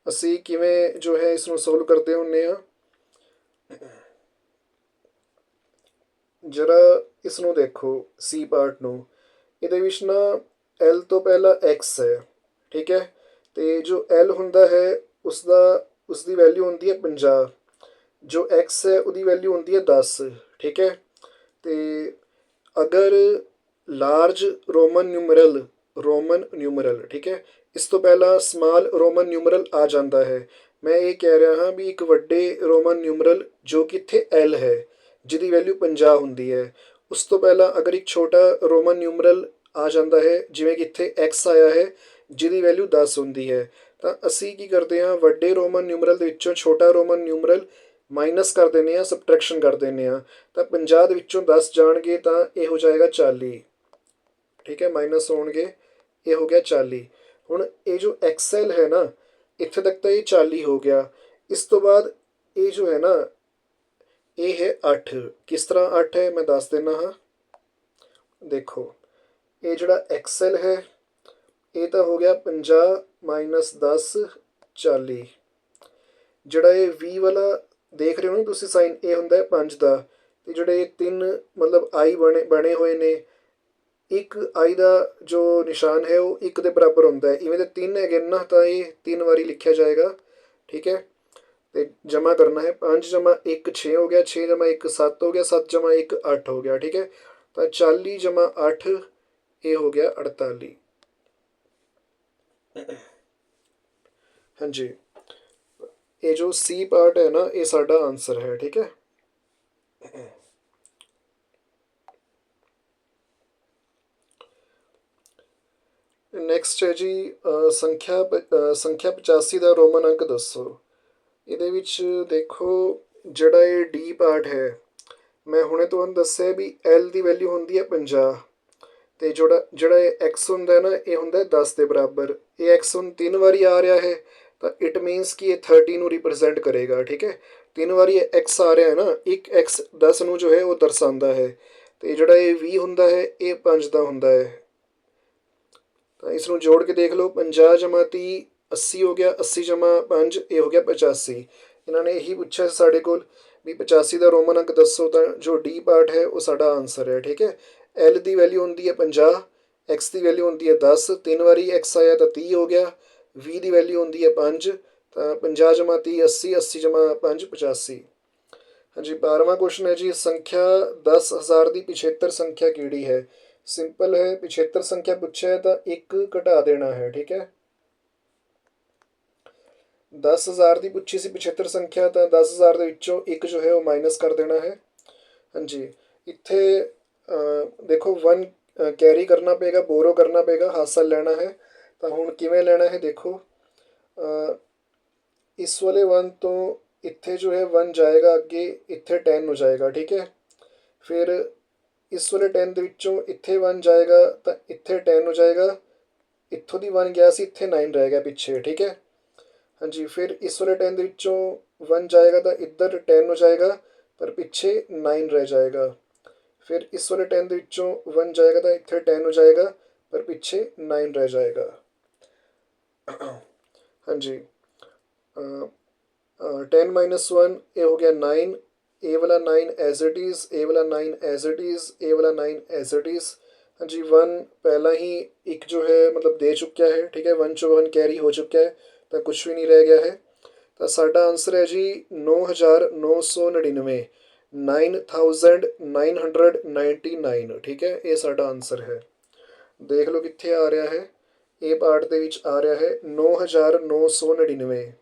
ਅਸੀਂ ਕਿਵੇਂ ਜੋ ਹੈ ਇਸ ਨੂੰ ਸੋਲਵ ਕਰਦੇ ਹੁੰਦੇ ਹਾਂ। ਜਰਾ ਇਸ ਨੂੰ ਦੇਖੋ ਸੀ ਪਾਰਟ ਨੂੰ, ਇਹਦੇ ਵਿੱਚ ਨਾ ਐਲ ਤੋਂ ਪਹਿਲਾਂ ਐਕਸ ਹੈ। ਠੀਕ ਹੈ, ਅਤੇ ਜੋ ਐਲ ਹੁੰਦਾ ਹੈ ਉਸਦੀ ਵੈਲਿਊ ਹੁੰਦੀ ਹੈ 50, ਜੋ ਐਕਸ ਹੈ ਉਹਦੀ ਵੈਲਿਊ ਹੁੰਦੀ ਹੈ 10। ਠੀਕ ਹੈ, ਅਤੇ ਅਗਰ ਲਾਰਜ ਰੋਮਨ ਨਿਊਮਰਲ ਠੀਕ ਹੈ, ਇਸ ਤੋਂ ਪਹਿਲਾਂ ਸਮਾਲ ਰੋਮਨ ਨਿਊਮਰਲ ਆ ਜਾਂਦਾ ਹੈ। ਮੈਂ ਇਹ ਕਹਿ ਰਿਹਾ ਹਾਂ ਵੀ ਇੱਕ ਵੱਡੇ ਰੋਮਨ ਨਿਊਮਰਲ ਜੋ ਕਿ ਇੱਥੇ ਐਲ ਹੈ ਜਿਹਦੀ ਵੈਲਿਊ 50 ਹੁੰਦੀ ਹੈ, ਉਸ ਤੋਂ ਪਹਿਲਾਂ ਅਗਰ ਇੱਕ ਛੋਟਾ ਰੋਮਨ ਨਿਊਮਰਲ ਆ ਜਾਂਦਾ ਹੈ ਜਿਵੇਂ ਕਿ ਇੱਥੇ ਐਕਸ ਆਇਆ ਹੈ ਜਿਹਦੀ ਵੈਲਿਊ 10 ਹੁੰਦੀ ਹੈ, ਤਾਂ ਅਸੀਂ ਕੀ ਕਰਦੇ ਹਾਂ ਵੱਡੇ ਰੋਮਨ ਨਿਊਮਰਲ ਦੇ ਵਿੱਚੋਂ ਛੋਟਾ ਰੋਮਨ ਨਿਊਮਰਲ ਮਾਈਨਸ ਕਰ ਦਿੰਦੇ ਹਾਂ, ਸਬਟਰੈਕਸ਼ਨ ਕਰ ਦਿੰਦੇ ਹਾਂ। ਤਾਂ 50 ਦੇ ਵਿੱਚੋਂ 10 ਜਾਣਗੇ ਤਾਂ ਇਹ ਹੋ ਜਾਏਗਾ 40। ਠੀਕ ਹੈ, ਮਾਈਨਸ ਹੋਣਗੇ, ਇਹ ਹੋ ਗਿਆ 40। ਹੁਣ ਇਹ ਜੋ ਐਕਸਐਲ ਹੈ ਨਾ, ਇੱਥੇ ਤੱਕ ਤਾਂ ਇਹ 40 ਹੋ ਗਿਆ। ਇਸ ਤੋਂ ਬਾਅਦ ਇਹ ਜੋ ਹੈ ਨਾ ਇਹ ਹੈ 8। ਕਿਸ ਤਰ੍ਹਾਂ 8 ਹੈ ਮੈਂ ਦੱਸ ਦਿੰਦਾ ਹਾਂ। ਦੇਖੋ ਇਹ ਜਿਹੜਾ ਐਕਸਐਲ ਹੈ ਇਹ ਤਾਂ ਹੋ ਗਿਆ 50 ਮਾਈਨਸ 10 40। ਜਿਹੜਾ ਇਹ 20 ਵਾਲਾ ਦੇਖ ਰਹੇ ਹੋ ਨਾ ਤੁਸੀਂ ਸਾਈਨ, ਇਹ ਹੁੰਦਾ ਹੈ 5 ਦਾ, ਅਤੇ ਜਿਹੜੇ ਇਹ 3 ਮਤਲਬ ਆਈ ਬਣੇ ਹੋਏ ਨੇ, ਇੱਕ ਆਈ ਦਾ ਜੋ ਨਿਸ਼ਾਨ ਹੈ ਉਹ 1 ਦੇ ਬਰਾਬਰ ਹੁੰਦਾ ਹੈ। ਇਵੇਂ ਦੇ 3 ਹੈਗੇ ਨਾ ਤਾਂ ਇਹ 3 ਵਾਰੀ ਲਿਖਿਆ ਜਾਏਗਾ। ਠੀਕ ਹੈ, ਅਤੇ ਜਮ੍ਹਾਂ ਕਰਨਾ ਹੈ 5 ਜਮ੍ਹਾਂ 1 6 ਹੋ ਗਿਆ, 6 ਜਮ੍ਹਾਂ 1 7 ਹੋ ਗਿਆ, 7 ਜਮ੍ਹਾਂ 1 8 ਹੋ ਗਿਆ। ਠੀਕ ਹੈ, ਤਾਂ 40 ਜਮ੍ਹਾਂ 8 ਇਹ ਹੋ ਗਿਆ 48। ਹਾਂਜੀ, ਇਹ ਜੋ ਸੀ ਪਾਰਟ ਹੈ ਨਾ ਇਹ ਸਾਡਾ ਆਂਸਰ ਹੈ। ਠੀਕ ਹੈ, ਨੈਕਸਟ ਹੈ ਜੀ ਸੰਖਿਆ 85 ਦਾ ਰੋਮਨ ਅੰਕ ਦੱਸੋ। ਇਹਦੇ ਵਿੱਚ ਦੇਖੋ, ਜਿਹੜਾ ਇਹ ਡੀ ਪਾਰਟ ਹੈ, ਮੈਂ ਹੁਣੇ ਤੁਹਾਨੂੰ ਦੱਸਿਆ ਵੀ ਐਲ ਦੀ ਵੈਲਿਊ ਹੁੰਦੀ ਹੈ 50, ਅਤੇ ਜਿਹੜਾ ਇਹ ਐਕਸ ਹੁੰਦਾ ਨਾ, ਇਹ ਹੁੰਦਾ 10 ਦੇ ਬਰਾਬਰ। ਇਹ ਐਕਸ ਹੁਣ 3 ਵਾਰੀ ਆ ਰਿਹਾ ਹੈ, ਤਾਂ ਇਟ ਮੀਨਸ ਕਿ ਇਹ 30 ਨੂੰ ਰਿਪਰੈਜ਼ੈਂਟ ਕਰੇਗਾ। ਠੀਕ ਹੈ, 3 ਵਾਰੀ ਐਕਸ ਆ ਰਿਹਾ ਹੈ ਨਾ, ਇੱਕ ਐਕਸ 10 ਨੂੰ ਜੋ ਹੈ ਉਹ ਦਰਸਾਉਂਦਾ ਹੈ, ਅਤੇ ਜਿਹੜਾ ਇਹ 20 ਹੁੰਦਾ ਹੈ ਇਹ 5 ਦਾ ਹੁੰਦਾ ਹੈ। ਤਾਂ ਇਸ ਨੂੰ ਜੋੜ ਕੇ ਦੇਖ ਲਓ, 50 ਜਮ੍ਹਾਂ 30 80 ਹੋ ਗਿਆ, 80 ਜਮ੍ਹਾਂ 5 ਇਹ ਹੋ ਗਿਆ 85। ਇਹਨਾਂ ਨੇ ਇਹੀ ਪੁੱਛਿਆ ਸਾਡੇ ਕੋਲ ਵੀ 85 ਦਾ ਰੋਮਨ ਅੰਕ ਦੱਸੋ, ਤਾਂ ਜੋ ਡੀ ਪਾਰਟ ਹੈ ਉਹ ਸਾਡਾ ਆਨਸਰ ਹੈ। ਠੀਕ ਹੈ, ਐਲ ਦੀ ਵੈਲਿਊ ਹੁੰਦੀ ਹੈ 50, ਐਕਸ ਦੀ ਵੈਲਿਊ ਹੁੰਦੀ ਹੈ 10, 3 ਵਾਰੀ ਐਕਸ ਆਇਆ ਤਾਂ 30 ਹੋ ਗਿਆ, 20 ਦੀ ਵੈਲਿਊ ਹੁੰਦੀ ਹੈ 5, ਤਾਂ 50 ਜਮ੍ਹਾਂ 30 80, 80 ਜਮ੍ਹਾਂ 5 85। ਹਾਂਜੀ, 12ਵਾਂ ਕੁਐਸਚਨ ਹੈ ਜੀ, ਸੰਖਿਆ 10,000 ਦੀ ਪਿਛੇਤਰ ਸੰਖਿਆ ਕਿਹੜੀ ਹੈ। ਸਿੰਪਲ ਹੈ, ਪਿਛੇਤਰ ਸੰਖਿਆ ਪੁੱਛਿਆ ਤਾਂ 1 ਘਟਾ ਦੇਣਾ ਹੈ। ਠੀਕ ਹੈ, 10,000 ਦੀ ਪੁੱਛੀ ਸੀ ਪਿਛੇਤਰ ਸੰਖਿਆ, ਤਾਂ 10,000 ਦੇ ਵਿੱਚੋਂ 1 ਜੋ ਹੈ ਉਹ ਮਾਈਨਸ ਕਰ ਦੇਣਾ ਹੈ। ਹਾਂਜੀ, ਇੱਥੇ ਦੇਖੋ 1 ਕੈਰੀ ਕਰਨਾ ਪਏਗਾ, ਬੋਰੋ ਕਰਨਾ ਪਏਗਾ, ਹਾਸਲ ਲੈਣਾ ਹੈ। ਤਾਂ ਹੁਣ ਕਿਵੇਂ ਲੈਣਾ ਹੈ ਦੇਖੋ, ਇਸ ਵਾਲੇ 1 ਤੋਂ ਇੱਥੇ ਜੋ ਹੈ 1 ਜਾਏਗਾ ਅੱਗੇ, ਇੱਥੇ 10 ਹੋ ਜਾਏਗਾ। ਠੀਕ ਹੈ, ਫਿਰ ਇਸ ਵਾਲੇ 10 ਦੇ ਵਿੱਚੋਂ ਇੱਥੇ 1 ਜਾਏਗਾ ਤਾਂ ਇੱਥੇ 10 ਹੋ ਜਾਏਗਾ, ਇੱਥੋਂ ਦੀ 1 ਗਿਆ ਸੀ, ਇੱਥੇ 9 ਰਹਿ ਗਿਆ ਪਿੱਛੇ। ਠੀਕ ਹੈ, ਹਾਂਜੀ, ਫਿਰ ਇਸ ਵਾਲੇ 10 ਦੇ ਵਿੱਚੋਂ 1 ਜਾਏਗਾ ਤਾਂ ਇੱਧਰ 10 ਹੋ ਜਾਏਗਾ, ਪਰ ਪਿੱਛੇ 9 ਰਹਿ ਜਾਏਗਾ। ਫਿਰ ਇਸ ਵਾਲੇ 10 ਦੇ ਵਿੱਚੋਂ 1 ਜਾਏਗਾ ਤਾਂ ਇੱਥੇ 10 ਹੋ ਜਾਏਗਾ, ਪਰ ਪਿੱਛੇ 9 ਰਹਿ ਜਾਏਗਾ। ਹਾਂਜੀ, 10 ਮਾਈਨਸ 1 ਇਹ ਹੋ ਗਿਆ 9, ਇਹ ਵਾਲਾ 9 ਐਜ਼ ਇਟ ਇਜ਼, ਇਹ ਵਾਲਾ 9 ਐਜ਼ ਇਟ ਇਜ਼, ਇਹ ਵਾਲਾ 9 ਐਜ਼ ਇਟ ਇਜ਼। ਹਾਂਜੀ, 1 ਪਹਿਲਾਂ ਹੀ ਇੱਕ ਜੋ ਹੈ ਮਤਲਬ ਦੇ ਚੁੱਕਿਆ ਹੈ। ਠੀਕ ਹੈ, 1 ਚੋਂ 1 ਕੈਰੀ ਹੋ ਚੁੱਕਿਆ ਹੈ, ਤਾਂ ਕੁਛ ਵੀ ਨਹੀਂ ਰਹਿ ਗਿਆ ਹੈ। ਤਾਂ ਸਾਡਾ ਆਨਸਰ ਹੈ ਜੀ 9,999, 9,999। ਠੀਕ ਹੈ, ਇਹ ਸਾਡਾ ਆਨਸਰ ਹੈ। ਦੇਖ ਲਓ ਕਿੱਥੇ ਆ ਰਿਹਾ ਹੈ, ਇਹ ਪਾਰਟ ਦੇ ਵਿੱਚ ਆ ਰਿਹਾ ਹੈ 9,999।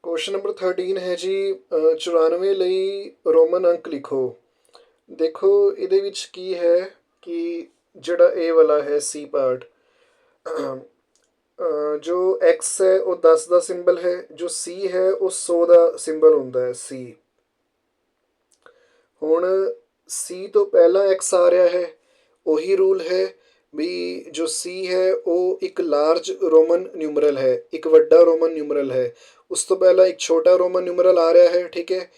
ਕੁਐਸਚਨ ਨੰਬਰ 13 ਹੈ ਜੀ, 94 ਲਈ ਰੋਮਨ ਅੰਕ ਲਿਖੋ। ਦੇਖੋ ਇਹਦੇ ਵਿੱਚ ਕੀ ਹੈ ਕਿ ਜਿਹੜਾ ਇਹ ਵਾਲਾ ਹੈ ਸੀ ਪਾਰਟ, ਜੋ ਐਕਸ ਹੈ ਉਹ 10 ਦਾ ਸਿੰਬਲ ਹੈ, ਜੋ ਸੀ ਹੈ ਉਹ 100 ਦਾ ਸਿੰਬਲ ਹੁੰਦਾ ਹੈ ਸੀ। ਹੁਣ ਸੀ ਤੋਂ ਪਹਿਲਾਂ ਐਕਸ ਆ ਰਿਹਾ ਹੈ, ਉਹੀ ਰੂਲ ਹੈ ਵੀ ਜੋ ਸੀ ਹੈ ਉਹ ਇੱਕ ਲਾਰਜ ਰੋਮਨ ਨਿਊਮਰਲ ਹੈ, ਇੱਕ ਵੱਡਾ ਰੋਮਨ ਨਿਊਮਰਲ ਹੈ। ਉਸ ਤੋਂ ਪਹਿਲਾਂ ਇੱਕ ਛੋਟਾ ਰੋਮਨ ਨਿਊਮਰਲ ਆ ਰਿਹਾ ਹੈ। ਠੀਕ ਹੈ,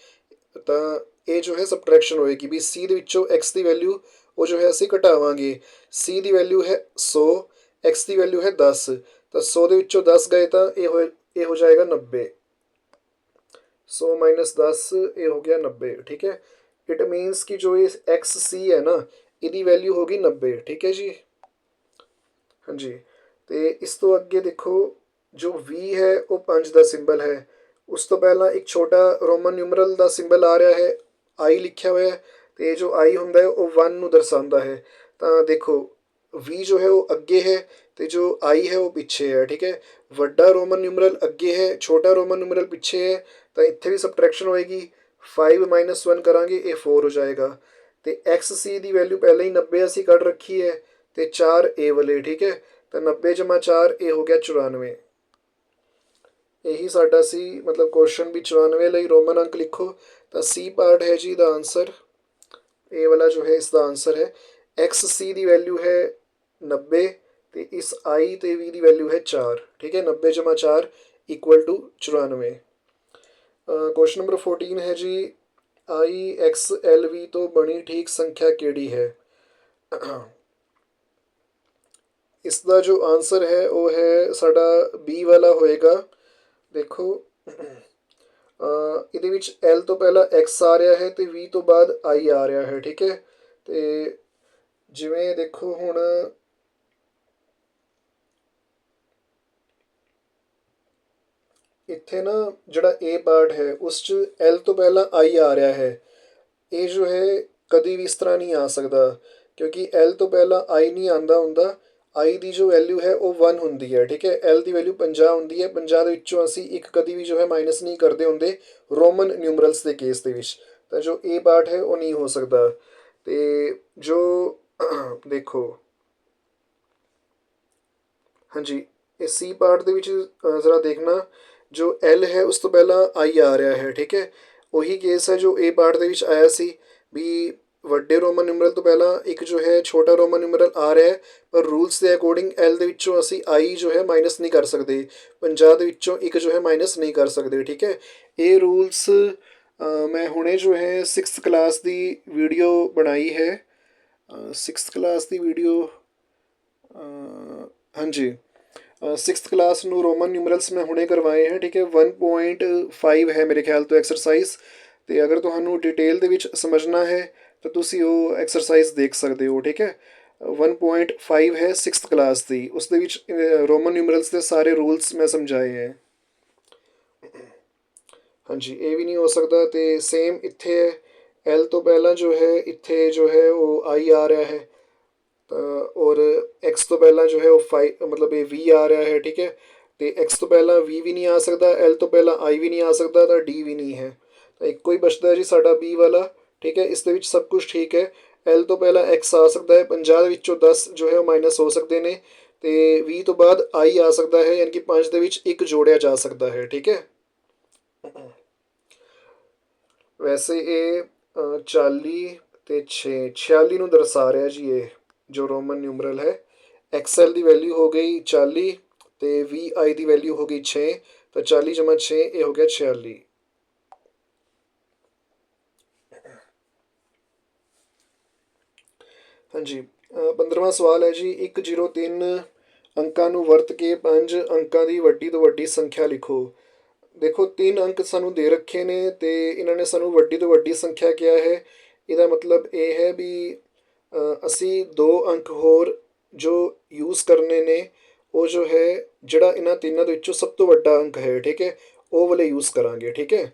ਤਾਂ ਇਹ ਜੋ ਹੈ ਸਬਟਰੈਕਸ਼ਨ ਹੋਏਗੀ ਵੀ ਸੀ ਦੇ ਵਿੱਚੋਂ ਐਕਸ ਦੀ ਵੈਲਿਊ ਉਹ ਜੋ ਹੈ ਅਸੀਂ ਘਟਾਵਾਂਗੇ। ਸੀ ਦੀ ਵੈਲਿਊ ਹੈ 100, ਐਕਸ ਦੀ ਵੈਲਿਊ ਹੈ 10, ਤਾਂ 100 ਦੇ ਵਿੱਚੋਂ 10 ਗਏ ਤਾਂ ਇਹ ਹੋ ਜਾਏਗਾ 90। 100 ਮਾਈਨਸ 10 ਇਹ ਹੋ ਗਿਆ 90। ਠੀਕ ਹੈ, ਇਟ ਮੀਨਸ ਕਿ ਜੋ ਇਹ ਐਕਸ ਸੀ ਹੈ ਨਾ, ਇਹਦੀ ਵੈਲਿਊ ਹੋ ਗਈ 90। ਠੀਕ ਹੈ ਜੀ, ਹਾਂਜੀ, ਅਤੇ ਇਸ ਤੋਂ ਅੱਗੇ ਦੇਖੋ ਜੋ ਵੀ ਹੈ ਉਹ 5 ਦਾ ਸਿੰਬਲ ਹੈ। ਉਸ ਤੋਂ ਪਹਿਲਾਂ ਇੱਕ ਛੋਟਾ ਰੋਮਨ ਨਿਊਮਰਲ ਦਾ ਸਿੰਬਲ ਆ ਰਿਹਾ ਹੈ, ਆਈ ਲਿਖਿਆ ਹੋਇਆ ਹੈ, ਅਤੇ ਜੋ ਆਈ ਹੁੰਦਾ ਹੈ ਉਹ 1 ਨੂੰ ਦਰਸਾਉਂਦਾ ਹੈ। ਤਾਂ ਦੇਖੋ ਵੀ ਜੋ ਹੈ ਉਹ ਅੱਗੇ ਹੈ, ਅਤੇ ਜੋ ਆਈ ਹੈ ਉਹ ਪਿੱਛੇ ਹੈ। ਠੀਕ ਹੈ, ਵੱਡਾ ਰੋਮਨ ਨਿਊਮਰਲ ਅੱਗੇ ਹੈ, ਛੋਟਾ ਰੋਮਨ ਨਿਊਮਰਲ ਪਿੱਛੇ ਹੈ, ਤਾਂ ਇੱਥੇ ਵੀ ਸਬਟਰੈਕਸ਼ਨ ਹੋਏਗੀ। 5 ਮਾਈਨਸ 1 ਕਰਾਂਗੇ, ਇਹ 4 ਹੋ ਜਾਏਗਾ, ਅਤੇ ਐਕਸ ਸੀ ਦੀ ਵੈਲਿਊ ਪਹਿਲਾਂ ਹੀ 90 ਅਸੀਂ ਕੱਢ ਰੱਖੀ ਹੈ, ਅਤੇ 4 ਏ ਵਾਲੇ। ਠੀਕ ਹੈ, ਤਾਂ 90 ਜਮ੍ਹਾਂ 4 ਇਹ ਹੋ ਗਿਆ 94। ਇਹੀ ਸਾਡਾ ਸੀ ਮਤਲਬ ਕੁਐਸਚਨ ਵੀ 94 ਲਈ ਰੋਮਨ ਅੰਕ ਲਿਖੋ, ਤਾਂ ਸੀ ਪਾਰਟ ਹੈ ਜੀ ਦਾ ਆਨਸਰ। ਇਹ ਵਾਲਾ ਜੋ ਹੈ ਇਸ ਦਾ ਆਨਸਰ ਹੈ। ਐਕਸ ਸੀ ਦੀ ਵੈਲਿਊ ਹੈ 90, ਅਤੇ ਇਸ ਆਈ ਅਤੇ ਵੀ ਦੀ ਵੈਲਿਊ ਹੈ 4। ਠੀਕ ਹੈ, 90 ਜਮ੍ਹਾਂ 4 ਇਕੁਅਲ ਟੂ 94। ਕੁਐਸਚਨ ਨੰਬਰ 14 ਹੈ ਜੀ, ਆਈ ਐਕਸ ਐਲ ਵੀ ਤੋਂ ਬਣੀ ਠੀਕ ਸੰਖਿਆ ਕਿਹੜੀ ਹੈ। ਇਸ ਦਾ ਜੋ ਆਨਸਰ ਹੈ ਉਹ ਹੈ ਸਾਡਾ ਬੀ ਵਾਲਾ ਹੋਏਗਾ। ਦੇਖੋ ਇਹਦੇ ਵਿੱਚ ਐਲ ਤੋਂ ਪਹਿਲਾਂ ਐਕਸ ਆ ਰਿਹਾ ਹੈ ਅਤੇ ਵੀ ਤੋਂ ਬਾਅਦ ਆਈ ਆ ਰਿਹਾ ਹੈ। ਠੀਕ ਹੈ, ਅਤੇ ਜਿਵੇਂ ਦੇਖੋ ਹੁਣ ਇੱਥੇ ਨਾ ਜਿਹੜਾ A ਪਾਰਟ ਹੈ ਉਸ 'ਚ L ਤੋਂ ਪਹਿਲਾਂ I ਆ ਰਿਹਾ ਹੈ। ਇਹ ਜੋ ਹੈ ਕਦੀ ਵੀ ਇਸ ਤਰ੍ਹਾਂ ਨਹੀਂ ਆ ਸਕਦਾ, ਕਿਉਂਕਿ L ਤੋਂ ਪਹਿਲਾਂ I ਨਹੀਂ ਆਉਂਦਾ ਹੁੰਦਾ। I ਦੀ ਜੋ ਵੈਲਿਊ ਹੈ ਉਹ 1 ਹੁੰਦੀ ਹੈ, ਠੀਕ ਹੈ। L ਦੀ ਵੈਲਿਊ 50 ਹੁੰਦੀ ਹੈ। 50 ਦੇ ਵਿੱਚੋਂ ਅਸੀਂ ਇੱਕ ਕਦੀ ਵੀ ਜੋ ਹੈ ਮਾਈਨਸ ਨਹੀਂ ਕਰਦੇ ਹੁੰਦੇ ਰੋਮਨ ਨਿਊਮਰਲਸ ਦੇ ਕੇਸ ਦੇ ਵਿੱਚ। ਤਾਂ ਜੋ A ਪਾਰਟ ਹੈ ਉਹ ਨਹੀਂ ਹੋ ਸਕਦਾ। ਅਤੇ ਜੋ ਦੇਖੋ, ਹਾਂਜੀ, ਇਹ C ਪਾਰਟ ਦੇ ਵਿੱਚ ਜ਼ਰਾ ਦੇਖਣਾ, ਜੋ L ਹੈ ਉਸ ਤੋਂ ਪਹਿਲਾਂ I ਆ ਰਿਹਾ ਹੈ, ਠੀਕ ਹੈ। ਉਹੀ ਕੇਸ ਹੈ ਜੋ A ਪਾਰਟ ਦੇ ਵਿੱਚ ਆਇਆ ਸੀ ਵੀ ਵੱਡੇ ਰੋਮਨ ਨਿਊਮਰਲ ਤੋਂ ਪਹਿਲਾਂ ਇੱਕ ਜੋ ਹੈ ਛੋਟਾ ਰੋਮਨ ਨਿਊਮਰਲ ਆ ਰਿਹਾ ਹੈ, ਪਰ ਰੂਲਸ ਦੇ ਅਕੋਰਡਿੰਗ L ਦੇ ਵਿੱਚੋਂ ਅਸੀਂ I ਜੋ ਹੈ ਮਾਈਨਸ ਨਹੀਂ ਕਰ ਸਕਦੇ। 50 ਦੇ ਵਿੱਚੋਂ ਇੱਕ ਜੋ ਹੈ ਮਾਈਨਸ ਨਹੀਂ ਕਰ ਸਕਦੇ, ਠੀਕ ਹੈ। ਇਹ ਰੂਲਸ ਮੈਂ ਹੁਣੇ ਜੋ ਹੈ 6th ਕਲਾਸ ਦੀ ਵੀਡੀਓ ਬਣਾਈ ਹੈ। 6th ਕਲਾਸ ਦੀ ਵੀਡੀਓ, ਹਾਂਜੀ, 6th ਕਲਾਸ ਨੂੰ ਰੋਮਨ ਨਿਊਮਰਲਸ ਮੈਂ ਹੁਣੇ ਕਰਵਾਏ ਹੈ, ਠੀਕ ਹੈ। 1.5 ਹੈ ਮੇਰੇ ਖਿਆਲ ਤੋਂ ਐਕਸਰਸਾਈਜ਼। ਅਤੇ ਅਗਰ ਤੁਹਾਨੂੰ ਡਿਟੇਲ ਦੇ ਵਿੱਚ ਸਮਝਣਾ ਹੈ ਤਾਂ ਤੁਸੀਂ ਉਹ ਐਕਸਰਸਾਈਜ਼ ਦੇਖ ਸਕਦੇ ਹੋ, ਠੀਕ ਹੈ। 1.5 ਹੈ 6th ਕਲਾਸ ਦੀ, ਉਸ ਦੇ ਵਿੱਚ ਰੋਮਨ ਨਿਊਮਰਲਸ ਦੇ ਸਾਰੇ ਰੂਲਸ ਮੈਂ ਸਮਝਾਏ ਹੈ। ਹਾਂਜੀ, ਇਹ ਵੀ ਨਹੀਂ ਹੋ ਸਕਦਾ। ਅਤੇ ਸੇਮ ਇੱਥੇ ਹੈ, L ਤੋਂ ਪਹਿਲਾਂ ਜੋ ਹੈ ਇੱਥੇ ਜੋ ਹੈ ਉਹ I ਆ ਰਿਹਾ ਹੈ, ਔਰ X ਤੋਂ ਪਹਿਲਾਂ ਜੋ ਹੈ ਉਹ 5 ਮਤਲਬ ਇਹ V ਆ ਰਿਹਾ ਹੈ, ਠੀਕ ਹੈ। ਅਤੇ X ਤੋਂ ਪਹਿਲਾਂ V ਵੀ ਨਹੀਂ ਆ ਸਕਦਾ, L ਤੋਂ ਪਹਿਲਾਂ I ਵੀ ਨਹੀਂ ਆ ਸਕਦਾ, ਤਾਂ D ਵੀ ਨਹੀਂ ਹੈ। ਤਾਂ ਇੱਕੋ ਹੀ ਬਚਦਾ ਜੀ ਸਾਡਾ B ਵਾਲਾ, ਠੀਕ ਹੈ। ਇਸ ਦੇ ਵਿੱਚ ਸਭ ਕੁਝ ਠੀਕ ਹੈ। L ਤੋਂ ਪਹਿਲਾਂ X ਆ ਸਕਦਾ ਹੈ, 50 ਦੇ ਵਿੱਚੋਂ 10 ਜੋ ਹੈ ਉਹ ਮਾਈਨਸ ਹੋ ਸਕਦੇ ਨੇ, ਅਤੇ 20 ਤੋਂ ਬਾਅਦ I ਆ ਸਕਦਾ ਹੈ, ਯਾਨੀ ਕਿ 5 ਦੇ ਵਿੱਚ 1 ਜੋੜਿਆ ਜਾ ਸਕਦਾ ਹੈ, ਠੀਕ ਹੈ। ਵੈਸੇ ਇਹ 40 ਅਤੇ 46 ਨੂੰ ਦਰਸਾ ਰਿਹਾ ਜੀ। ਇਹ ਜੋ ਰੋਮਨ ਨਿਊਮਰਲ ਹੈ, XL ਦੀ ਵੈਲਿਊ ਹੋ ਗਈ 40 ਅਤੇ VI ਦੀ ਵੈਲਿਊ ਹੋ ਗਈ 6, ਤਾਂ 40 ਜਮ੍ਹਾਂ 6 ਇਹ ਹੋ ਗਿਆ 46। ਹਾਂਜੀ, 15ਵਾਂ ਸਵਾਲ ਹੈ ਜੀ, 103 ਅੰਕਾਂ ਨੂੰ ਵਰਤ ਕੇ 5 ਅੰਕਾਂ ਦੀ ਵੱਡੀ ਤੋਂ ਵੱਡੀ ਸੰਖਿਆ ਲਿਖੋ। ਦੇਖੋ, 3 ਅੰਕ ਸਾਨੂੰ ਦੇ ਰੱਖੇ ਨੇ ਅਤੇ ਇਹਨਾਂ ਨੇ ਸਾਨੂੰ ਵੱਡੀ ਤੋਂ ਵੱਡੀ ਸੰਖਿਆ ਕਿਹਾ ਹੈ। ਇਹਦਾ ਮਤਲਬ ਇਹ ਹੈ ਵੀ ਅਸੀਂ 2 ਅੰਕ ਹੋਰ ਜੋ ਯੂਜ਼ ਕਰਨੇ ਨੇ, ਉਹ ਜੋ ਹੈ ਜਿਹੜਾ ਇਹਨਾਂ ਤਿੰਨਾਂ ਦੇ ਵਿੱਚੋਂ ਸਭ ਤੋਂ ਵੱਡਾ ਅੰਕ ਹੈ, ਠੀਕ ਹੈ, ਉਹ ਵਾਲੇ ਯੂਜ਼ ਕਰਾਂਗੇ, ਠੀਕ ਹੈ।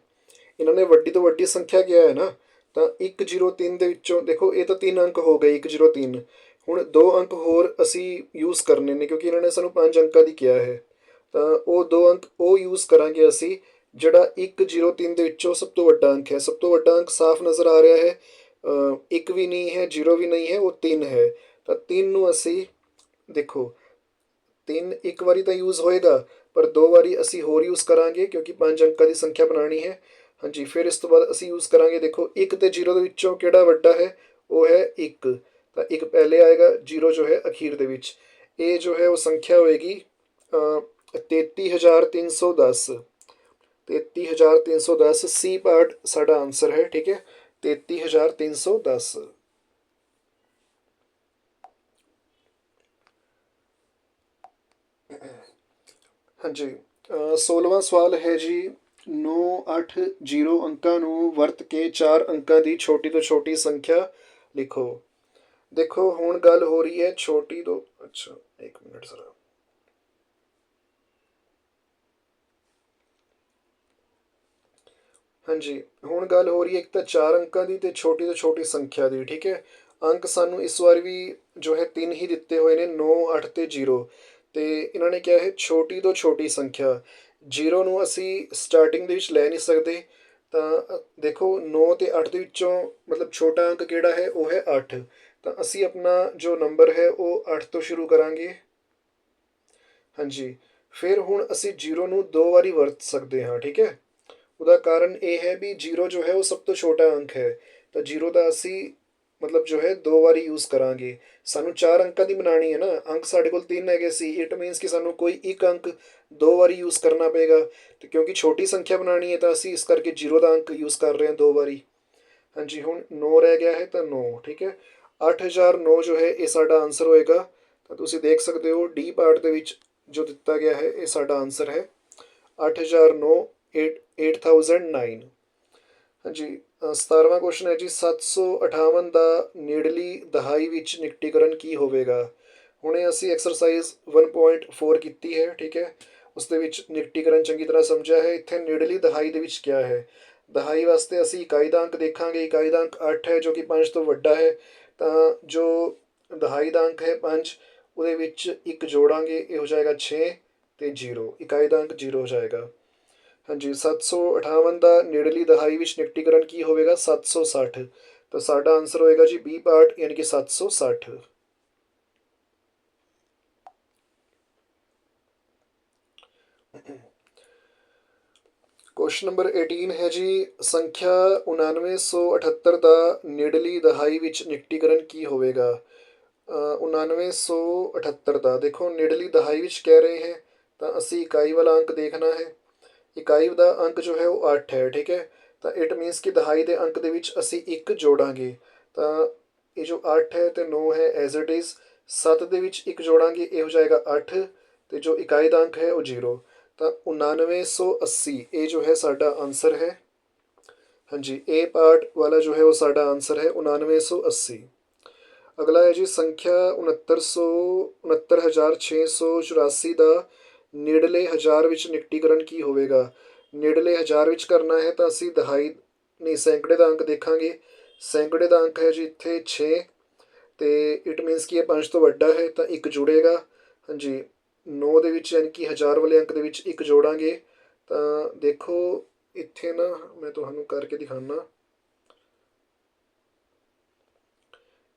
ਇਹਨਾਂ ਨੇ ਵੱਡੀ ਤੋਂ ਵੱਡੀ ਸੰਖਿਆ ਕਿਹਾ ਹੈ ਨਾ, ਤਾਂ 103 ਦੇ ਵਿੱਚੋਂ ਦੇਖੋ ਇਹ ਤਾਂ 3 ਅੰਕ ਹੋ ਗਏ 103। ਹੁਣ 2 ਅੰਕ ਹੋਰ ਅਸੀਂ ਯੂਜ਼ ਕਰਨੇ ਨੇ, ਕਿਉਂਕਿ ਇਹਨਾਂ ਨੇ ਸਾਨੂੰ 5 ਅੰਕਾਂ ਦੀ ਕਿਹਾ ਹੈ। ਤਾਂ ਉਹ 2 ਅੰਕ ਉਹ ਯੂਜ਼ ਕਰਾਂਗੇ ਅਸੀਂ ਜਿਹੜਾ 103 ਦੇ ਵਿੱਚੋਂ ਸਭ ਤੋਂ ਵੱਡਾ ਅੰਕ ਹੈ। ਸਭ ਤੋਂ ਵੱਡਾ ਅੰਕ ਸਾਫ਼ ਨਜ਼ਰ ਆ ਰਿਹਾ ਹੈ, 1 ਵੀ ਨਹੀਂ ਹੈ, 0 ਵੀ ਨਹੀਂ ਹੈ, ਉਹ 3 ਹੈ। ਤਾਂ 3 ਨੂੰ ਅਸੀਂ ਦੇਖੋ, 3 ਇੱਕ ਵਾਰੀ ਤਾਂ ਯੂਜ਼ ਹੋਏਗਾ, ਪਰ 2 ਵਾਰੀ ਅਸੀਂ ਹੋਰ ਯੂਜ਼ ਕਰਾਂਗੇ, ਕਿਉਂਕਿ 5 ਅੰਕਾਂ ਦੀ ਸੰਖਿਆ ਬਣਾਉਣੀ ਹੈ। ਹਾਂਜੀ, ਫਿਰ ਇਸ ਤੋਂ ਬਾਅਦ ਅਸੀਂ ਯੂਜ਼ ਕਰਾਂਗੇ, ਦੇਖੋ 1 ਅਤੇ 0 ਦੇ ਵਿੱਚੋਂ ਕਿਹੜਾ ਵੱਡਾ ਹੈ, ਉਹ ਹੈ 1, ਤਾਂ 1 ਪਹਿਲੇ ਆਏਗਾ, 0 ਜੋ ਹੈ ਅਖੀਰ ਦੇ ਵਿੱਚ। ਇਹ ਜੋ ਹੈ ਉਹ ਸੰਖਿਆ ਹੋਏਗੀ 33,310। 33,310 C ਪਾਰਟ ਸਾਡਾ ਆਨਸਰ ਹੈ, ਠੀਕ ਹੈ, 33,310। ਹਾਂਜੀ, 16ਵਾਂ ਸਵਾਲ ਹੈ ਜੀ, 9, 8, 0 ਅੰਕਾਂ ਨੂੰ ਵਰਤ ਕੇ 4 ਅੰਕਾਂ ਦੀ ਛੋਟੀ ਤੋਂ ਛੋਟੀ ਸੰਖਿਆ ਲਿਖੋ। ਦੇਖੋ, ਹੁਣ ਗੱਲ ਹੋ ਰਹੀ ਹੈ ਛੋਟੀ ਤੋਂ, ਅੱਛਾ 1 ਮਿੰਟ ਜ਼ਰਾ, ਹਾਂਜੀ, ਹੁਣ ਗੱਲ ਹੋ ਰਹੀ ਹੈ ਇੱਕ ਤਾਂ 4 ਅੰਕਾਂ ਦੀ ਅਤੇ ਛੋਟੀ ਤੋਂ ਛੋਟੀ ਸੰਖਿਆ ਦੀ, ਠੀਕ ਹੈ। ਅੰਕ ਸਾਨੂੰ ਇਸ ਵਾਰ ਵੀ ਜੋ ਹੈ 3 ਹੀ ਦਿੱਤੇ ਹੋਏ ਨੇ, 9, 8 ਅਤੇ 0, ਅਤੇ ਇਹਨਾਂ ਨੇ ਕਿਹਾ ਹੈ ਛੋਟੀ ਤੋਂ ਛੋਟੀ ਸੰਖਿਆ। 0 ਨੂੰ ਅਸੀਂ ਸਟਾਰਟਿੰਗ ਦੇ ਵਿੱਚ ਲੈ ਨਹੀਂ ਸਕਦੇ, ਤਾਂ ਦੇਖੋ 9 ਅਤੇ 8 ਦੇ ਵਿੱਚੋਂ ਮਤਲਬ ਛੋਟਾ ਅੰਕ ਕਿਹੜਾ ਹੈ, ਉਹ ਹੈ 8, ਤਾਂ ਅਸੀਂ ਆਪਣਾ ਜੋ ਨੰਬਰ ਹੈ ਉਹ 8 ਤੋਂ ਸ਼ੁਰੂ ਕਰਾਂਗੇ। ਹਾਂਜੀ, ਫਿਰ ਹੁਣ ਅਸੀਂ 0 ਨੂੰ 2 ਵਾਰੀ ਵਰਤ ਸਕਦੇ ਹਾਂ, ਠੀਕ ਹੈ। ਉਹਦਾ ਕਾਰਨ ਇਹ ਹੈ ਵੀ 0 ਜੋ ਹੈ ਉਹ ਸਭ ਤੋਂ ਛੋਟਾ ਅੰਕ ਹੈ, ਤਾਂ 0 ਦਾ ਅਸੀਂ ਮਤਲਬ ਜੋ ਹੈ 2 ਵਾਰੀ ਯੂਜ਼ ਕਰਾਂਗੇ। ਸਾਨੂੰ 4 ਅੰਕਾਂ ਦੀ ਬਣਾਉਣੀ ਹੈ ਨਾ, ਅੰਕ ਸਾਡੇ ਕੋਲ 3 ਹੈਗੇ ਸੀ, ਇਟ ਮੀਨਸ ਕਿ ਸਾਨੂੰ ਕੋਈ ਇੱਕ ਅੰਕ 2 ਵਾਰੀ ਯੂਜ਼ ਕਰਨਾ ਪਏਗਾ, ਅਤੇ ਕਿਉਂਕਿ ਛੋਟੀ ਸੰਖਿਆ ਬਣਾਉਣੀ ਹੈ ਤਾਂ ਅਸੀਂ ਇਸ ਕਰਕੇ 0 ਦਾ ਅੰਕ ਯੂਜ਼ ਕਰ ਰਹੇ ਹਾਂ 2 ਵਾਰੀ। ਹਾਂਜੀ, ਹੁਣ 9 ਰਹਿ ਗਿਆ ਹੈ, ਤਾਂ 9, ਠੀਕ ਹੈ। 8009 ਜੋ ਹੈ ਇਹ ਸਾਡਾ ਆਨਸਰ ਹੋਏਗਾ। ਤਾਂ ਤੁਸੀਂ ਦੇਖ ਸਕਦੇ ਹੋ ਡੀ ਪਾਰਟ ਦੇ ਵਿੱਚ ਜੋ ਦਿੱਤਾ ਗਿਆ ਹੈ ਇਹ ਸਾਡਾ ਆਨਸਰ ਹੈ 8009, 8009। ਹਾਂਜੀ, 17ਵਾਂ ਕੁਐਸਚਨ ਹੈ ਜੀ, 758 ਦਾ ਨੇੜਲੀ ਦਹਾਈ ਵਿੱਚ ਨਿਕਟੀਕਰਨ ਕੀ ਹੋਵੇਗਾ। ਹੁਣੇ ਅਸੀਂ ਐਕਸਰਸਾਈਜ਼ 1.4 ਕੀਤੀ ਹੈ, ਠੀਕ ਹੈ। ਉਸਦੇ ਵਿੱਚ ਨਿਕਟੀਕਰਨ ਚੰਗੀ ਤਰ੍ਹਾਂ ਸਮਝਿਆ ਹੈ। ਇੱਥੇ ਨੇੜਲੀ ਦਹਾਈ ਦੇ ਵਿੱਚ ਕਿਆ ਹੈ, ਦਹਾਈ ਵਾਸਤੇ ਅਸੀਂ ਇਕਾਈ ਦਾ ਅੰਕ ਦੇਖਾਂਗੇ। ਇਕਾਈ ਦਾ ਅੰਕ 8 ਹੈ ਜੋ ਕਿ 5 ਤੋਂ ਵੱਡਾ ਹੈ, ਤਾਂ ਜੋ ਦਹਾਈ ਦਾ ਅੰਕ ਹੈ 5, ਉਹਦੇ ਵਿੱਚ 1 ਜੋੜਾਂਗੇ, ਇਹ ਹੋ ਜਾਏਗਾ 6 ਅਤੇ 0, ਇਕਾਈ ਦਾ ਅੰਕ 0 ਹੋ ਜਾਏਗਾ। ਹਾਂਜੀ, 758 ਦਾ ਨੇੜਲੀ ਦਹਾਈ ਵਿੱਚ ਨਿਕਟੀਕਰਨ ਕੀ ਹੋਵੇਗਾ, 760। ਤਾਂ ਸਾਡਾ ਆਨਸਰ ਹੋਏਗਾ ਜੀ ਬੀ ਪਾਰਟ, ਯਾਨੀ ਕਿ 760। ਕੁਐਸਚਨ ਨੰਬਰ 18 ਹੈ ਜੀ, ਸੰਖਿਆ 9978 ਦਾ ਨੇੜਲੀ ਦਹਾਈ ਵਿੱਚ ਨਿਕਟੀਕਰਨ ਕੀ ਹੋਵੇਗਾ। 9978 ਦਾ ਦੇਖੋ ਨੇੜਲੀ ਦਹਾਈ ਵਿੱਚ ਕਹਿ ਰਹੇ ਹੈ, ਤਾਂ ਅਸੀਂ ਇਕਾਈ ਵਾਲਾ ਅੰਕ ਦੇਖਣਾ ਹੈ। ਇਕਾਈ ਦਾ ਅੰਕ ਜੋ ਹੈ ਉਹ 8 ਹੈ, ਠੀਕ ਹੈ। ਤਾਂ ਇਟ ਮੀਨਸ ਕਿ ਦਹਾਈ ਦੇ ਅੰਕ ਦੇ ਵਿੱਚ ਅਸੀਂ 1 ਜੋੜਾਂਗੇ, ਤਾਂ ਇਹ ਜੋ 8 ਹੈ ਅਤੇ 9 ਹੈ ਐਜ਼ ਇਟ ਇਜ਼। 7 ਦੇ ਵਿੱਚ 1 ਜੋੜਾਂਗੇ, ਇਹ ਹੋ ਜਾਏਗਾ 8, ਅਤੇ ਜੋ ਇਕਾਈ ਦਾ ਅੰਕ ਹੈ ਉਹ 0। ਤਾਂ 9980 ਇਹ ਜੋ ਹੈ ਸਾਡਾ ਆਨਸਰ ਹੈ। ਹਾਂਜੀ, ਏ ਪਾਰਟ ਵਾਲਾ ਜੋ ਹੈ ਉਹ ਸਾਡਾ ਆਨਸਰ ਹੈ 9980। ਅਗਲਾ ਹੈ ਜੀ, ਸੰਖਿਆ 69,684 ਦਾ ਨੇੜਲੇ ਹਜ਼ਾਰ ਵਿੱਚ ਨਿਕਟੀਕਰਨ ਕੀ ਹੋਵੇਗਾ। ਨੇੜਲੇ ਹਜ਼ਾਰ ਵਿੱਚ ਕਰਨਾ ਹੈ ਤਾਂ ਅਸੀਂ ਦਹਾਈ ਨਹੀਂ ਸੈਂਕੜੇ ਦਾ ਅੰਕ ਦੇਖਾਂਗੇ। ਸੈਂਕੜੇ ਦਾ ਅੰਕ ਹੈ ਜੀ ਇੱਥੇ 6, ਅਤੇ ਇਟ ਮੀਨਸ ਕਿ ਇਹ 5 ਤੋਂ ਵੱਡਾ ਹੈ, ਤਾਂ 1 ਜੁੜੇਗਾ। ਹਾਂਜੀ, 9 ਦੇ ਵਿੱਚ ਯਾਨੀ ਕਿ ਹਜ਼ਾਰ ਵਾਲੇ ਅੰਕ ਦੇ ਵਿੱਚ 1 ਜੋੜਾਂਗੇ। ਤਾਂ ਦੇਖੋ ਇੱਥੇ ਨਾ ਮੈਂ ਤੁਹਾਨੂੰ ਕਰਕੇ ਦਿਖਾਉਂਦਾ।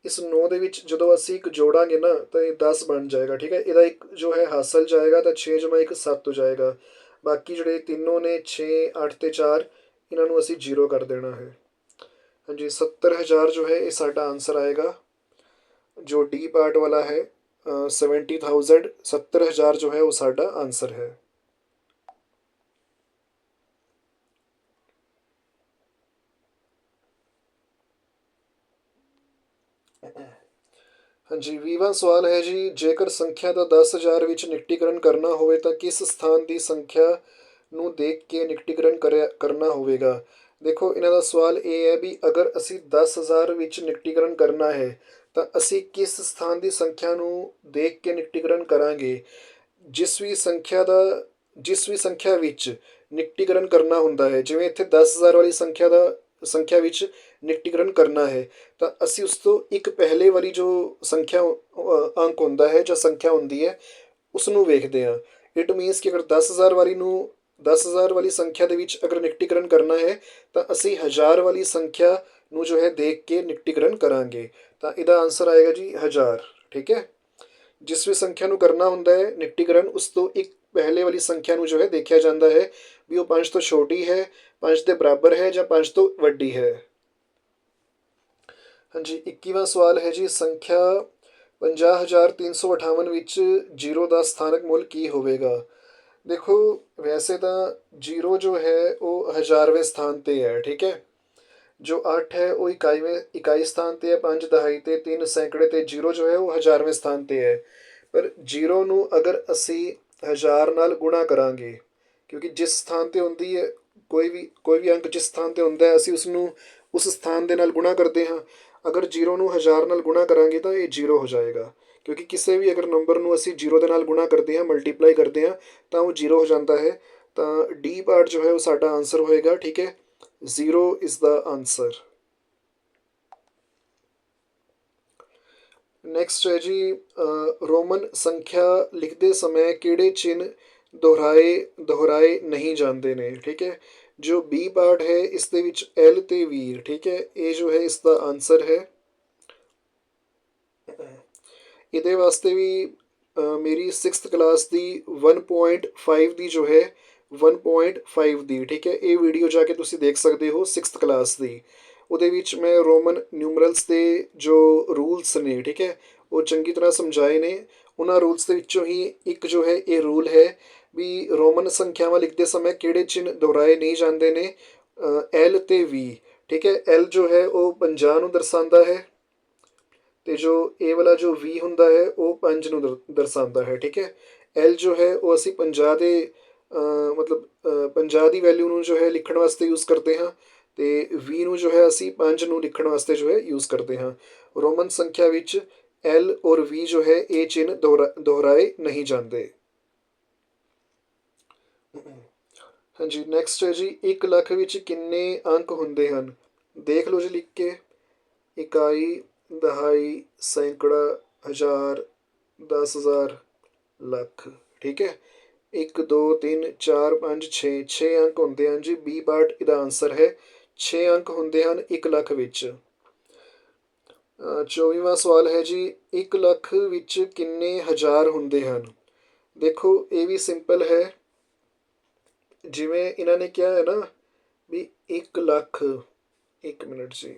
ਇਸ 9 ਦੇ ਵਿੱਚ ਜਦੋਂ ਅਸੀਂ 1 ਜੋੜਾਂਗੇ ਨਾ ਤਾਂ ਇਹ 10 ਬਣ ਜਾਏਗਾ, ਠੀਕ ਹੈ। ਇਹਦਾ ਇੱਕ ਜੋ ਹੈ ਹਾਸਲ ਜਾਏਗਾ, ਤਾਂ 6 ਜਮਾ 1 7 ਹੋ ਜਾਏਗਾ। ਬਾਕੀ ਜਿਹੜੇ ਤਿੰਨੋਂ ਨੇ 6, 8 ਅਤੇ 4, ਇਹਨਾਂ ਨੂੰ ਅਸੀਂ 0 ਕਰ ਦੇਣਾ ਹੈ। ਹਾਂਜੀ, 70,000 ਜੋ ਹੈ ਇਹ ਸਾਡਾ ਆਨਸਰ ਆਏਗਾ। ਜੋ ਡੀ ਪਾਰਟ ਵਾਲਾ ਹੈ 70,000, 70,000 ਜੋ ਹੈ ਉਹ ਸਾਡਾ ਆਨਸਰ ਹੈ। ਹਾਂਜੀ, 20ਵਾਂ ਸਵਾਲ ਹੈ ਜੀ, ਜੇਕਰ ਸੰਖਿਆ ਦਾ 10,000 ਵਿੱਚ ਨਿਕਟੀਕਰਨ ਕਰਨਾ ਹੋਵੇ ਤਾਂ ਕਿਸ ਸਥਾਨ ਦੀ ਸੰਖਿਆ ਨੂੰ ਦੇਖ ਕੇ ਨਿਕਟੀਕਰਨ ਕਰਨਾ ਹੋਵੇਗਾ। ਦੇਖੋ ਇਹਨਾਂ ਦਾ ਸਵਾਲ ਇਹ ਹੈ ਵੀ ਅਗਰ ਅਸੀਂ 10,000 ਵਿੱਚ ਨਿਕਟੀਕਰਨ ਕਰਨਾ ਹੈ ਤਾਂ ਅਸੀਂ ਕਿਸ ਸਥਾਨ ਦੀ ਸੰਖਿਆ ਨੂੰ ਦੇਖ ਕੇ ਨਿਕਟੀਕਰਨ ਕਰਾਂਗੇ। ਜਿਸ ਵੀ ਸੰਖਿਆ ਵਿੱਚ ਨਿਕਟੀਕਰਨ ਕਰਨਾ ਹੁੰਦਾ ਹੈ, ਜਿਵੇਂ ਇੱਥੇ 10,000 ਵਾਲੀ ਸੰਖਿਆ ਵਿੱਚ ਨਿਕਟੀਕਰਨ ਕਰਨਾ ਹੈ, ਤਾਂ ਅਸੀਂ ਉਸ ਤੋਂ ਇੱਕ ਪਹਿਲੇ ਵਾਲੀ ਜੋ ਸੰਖਿਆ ਅੰਕ ਹੁੰਦਾ ਹੈ ਜਾਂ ਸੰਖਿਆ ਹੁੰਦੀ ਹੈ ਉਸ ਨੂੰ ਵੇਖਦੇ ਹਾਂ। ਇਟ ਮੀਨਸ ਕਿ ਅਗਰ 10,000 ਵਾਲੀ ਸੰਖਿਆ ਦੇ ਵਿੱਚ ਅਗਰ ਨਿਕਟੀਕਰਨ ਕਰਨਾ ਹੈ ਤਾਂ ਅਸੀਂ 1000 ਵਾਲੀ ਸੰਖਿਆ ਨੂੰ ਜੋ ਹੈ ਦੇਖ ਕੇ ਨਿਕਟੀਕਰਨ ਕਰਾਂਗੇ। ਤਾਂ ਇਹਦਾ ਆਨਸਰ ਆਏਗਾ ਜੀ 1000, ਠੀਕ ਹੈ। ਜਿਸ ਵੀ ਸੰਖਿਆ ਨੂੰ ਕਰਨਾ ਹੁੰਦਾ ਹੈ ਨਿਕਟੀਕਰਨ, ਉਸ ਤੋਂ ਇੱਕ ਪਹਿਲੇ ਵਾਲੀ ਸੰਖਿਆ ਨੂੰ ਜੋ ਹੈ ਦੇਖਿਆ ਜਾਂਦਾ ਹੈ ਵੀ ਉਹ 5 ਤੋਂ ਛੋਟੀ ਹੈ, 5 ਦੇ ਬਰਾਬਰ ਹੈ ਜਾਂ 5 ਤੋਂ ਵੱਡੀ ਹੈ। ਹਾਂਜੀ, 21ਵਾਂ ਸਵਾਲ ਹੈ ਜੀ, ਸੰਖਿਆ 50,358 ਵਿੱਚ 0 ਦਾ ਸਥਾਨਕ ਮੁੱਲ ਕੀ ਹੋਵੇਗਾ। ਦੇਖੋ ਵੈਸੇ ਤਾਂ 0 ਜੋ ਹੈ ਉਹ 1000ਵੇਂ ਸਥਾਨ 'ਤੇ ਹੈ, ਠੀਕ ਹੈ। ਜੋ 8 ਹੈ ਉਹ ਇਕਾਈ ਸਥਾਨ 'ਤੇ ਹੈ, 5 ਦਹਾਈ 'ਤੇ, 3 ਸੈਂਕੜੇ 'ਤੇ, 0 ਜੋ ਹੈ ਉਹ 1000ਵੇਂ ਸਥਾਨ 'ਤੇ ਹੈ। ਪਰ 0 ਨੂੰ ਅਗਰ ਅਸੀਂ 1000 ਨਾਲ ਗੁਣਾ ਕਰਾਂਗੇ, ਕਿਉਂਕਿ ਜਿਸ ਸਥਾਨ 'ਤੇ ਹੁੰਦੀ ਹੈ ਕੋਈ ਵੀ ਅੰਕ ਜਿਸ ਸਥਾਨ 'ਤੇ ਹੁੰਦਾ ਹੈ ਅਸੀਂ ਉਸਨੂੰ ਉਸ ਸਥਾਨ ਦੇ ਨਾਲ ਗੁਣਾ ਕਰਦੇ ਹਾਂ। ਅਗਰ 0 ਨੂੰ 1000 ਨਾਲ ਗੁਣਾ ਕਰਾਂਗੇ ਤਾਂ ਇਹ 0 ਹੋ ਜਾਏਗਾ, ਕਿਉਂਕਿ ਕਿਸੇ ਵੀ ਅਗਰ ਨੰਬਰ ਨੂੰ ਅਸੀਂ 0 ਦੇ ਨਾਲ ਗੁਣਾ ਕਰਦੇ ਹਾਂ, ਮਲਟੀਪਲਾਈ ਕਰਦੇ ਹਾਂ, ਤਾਂ ਉਹ 0 ਹੋ ਜਾਂਦਾ ਹੈ। ਤਾਂ ਡੀ ਪਾਰਟ ਜੋ ਹੈ ਉਹ ਸਾਡਾ ਆਨਸਰ ਹੋਏਗਾ, ਠੀਕ ਹੈ। 0 ਇਜ਼ ਦਾ ਆਨਸਰ। ਨੈਕਸਟ ਹੈ ਜੀ, ਰੋਮਨ ਸੰਖਿਆ ਲਿਖਦੇ ਸਮੇਂ ਕਿਹੜੇ ਚਿੰਨ੍ਹ ਦੁਹਰਾਏ ਨਹੀਂ ਜਾਂਦੇ ਨੇ, ਠੀਕ ਹੈ। ਜੋ ਬੀ ਪਾਰਟ ਹੈ ਇਸ ਦੇ ਵਿੱਚ ਐਲ ਅਤੇ ਵੀ, ਠੀਕ ਹੈ, ਇਹ ਜੋ ਹੈ ਇਸ ਦਾ ਆਨਸਰ ਹੈ। ਇਹਦੇ ਵਾਸਤੇ ਵੀ ਮੇਰੀ 6th ਕਲਾਸ ਦੀ 1.5 ਦੀ ਜੋ ਹੈ 1.5 ਦੀ, ਠੀਕ ਹੈ, ਇਹ ਵੀਡੀਓ ਜਾ ਕੇ ਤੁਸੀਂ ਦੇਖ ਸਕਦੇ ਹੋ 6th ਕਲਾਸ ਦੀ। ਉਹਦੇ ਵਿੱਚ ਮੈਂ ਰੋਮਨ ਨਿਊਮਰਲਸ ਦੇ ਜੋ ਰੂਲਸ ਨੇ, ਠੀਕ ਹੈ, ਉਹ ਚੰਗੀ ਤਰ੍ਹਾਂ ਸਮਝਾਏ ਨੇ। ਉਹਨਾਂ ਰੂਲਸ ਦੇ ਵਿੱਚੋਂ ਹੀ ਇੱਕ ਜੋ ਹੈ ਇਹ ਰੂਲ ਹੈ ਵੀ ਰੋਮਨ ਸੰਖਿਆਵਾਂ ਲਿਖਦੇ ਸਮੇਂ ਕਿਹੜੇ ਚਿੰਨ੍ਹ ਦੁਹਰਾਏ ਨਹੀਂ ਜਾਂਦੇ ਨੇ, ਐਲ ਅਤੇ ਵੀ, ਠੀਕ ਹੈ। ਐਲ ਜੋ ਹੈ ਉਹ 50 ਨੂੰ ਦਰਸਾਉਂਦਾ ਹੈ, ਅਤੇ ਜੋ ਇਹ ਵਾਲਾ ਜੋ ਵੀ ਹੁੰਦਾ ਹੈ ਉਹ 5 ਨੂੰ ਦਰਸਾਉਂਦਾ ਹੈ, ਠੀਕ ਹੈ। ਐਲ ਜੋ ਹੈ ਉਹ ਅਸੀਂ 50 ਦੇ ਮਤਲਬ 50 ਦੀ ਵੈਲਿਊ ਨੂੰ ਜੋ ਹੈ ਲਿਖਣ ਵਾਸਤੇ ਯੂਜ਼ ਕਰਦੇ ਹਾਂ, ਅਤੇ ਵੀ ਨੂੰ ਜੋ ਹੈ ਅਸੀਂ 5 ਨੂੰ ਲਿਖਣ ਵਾਸਤੇ ਜੋ ਹੈ ਯੂਜ਼ ਕਰਦੇ ਹਾਂ। ਰੋਮਨ ਸੰਖਿਆ ਵਿੱਚ ਐਲ ਔਰ ਵੀ ਜੋ ਹੈ ਇਹ ਚਿੰਨ੍ਹ ਦੁਹਰਾਏ ਨਹੀਂ ਜਾਂਦੇ। ਹਾਂਜੀ ਨੈਕਸਟ ਹੈ ਜੀ 1 ਲੱਖ ਵਿੱਚ ਕਿੰਨੇ ਅੰਕ ਹੁੰਦੇ ਹਨ। ਦੇਖ ਲਓ ਜੀ ਲਿਖ ਕੇ। ਇਕਾਈ, ਦਹਾਈ, ਸੈਂਕੜਾ, ਹਜ਼ਾਰ, 10,000, ਲੱਖ। ਠੀਕ ਹੈ। 1 2 3 4 5 6 6 ਅੰਕ ਹੁੰਦੇ ਹਨ ਜੀ। ਬੀ ਪਾਰਟ ਇਹਦਾ ਆਂਸਰ ਹੈ। 6 ਅੰਕ ਹੁੰਦੇ ਹਨ 1 ਲੱਖ ਵਿੱਚ। 24ਵਾਂ ਸਵਾਲ ਹੈ ਜੀ 1 ਲੱਖ ਵਿੱਚ ਕਿੰਨੇ ਹਜ਼ਾਰ ਹੁੰਦੇ ਹਨ। ਦੇਖੋ ਇਹ ਵੀ ਸਿੰਪਲ ਹੈ। ਜਿਵੇਂ ਇਹਨਾਂ ਨੇ ਕਿਹਾ ਹੈ ਨਾ ਵੀ 1 ਲੱਖ, 1 ਮਿੰਟ ਜੀ,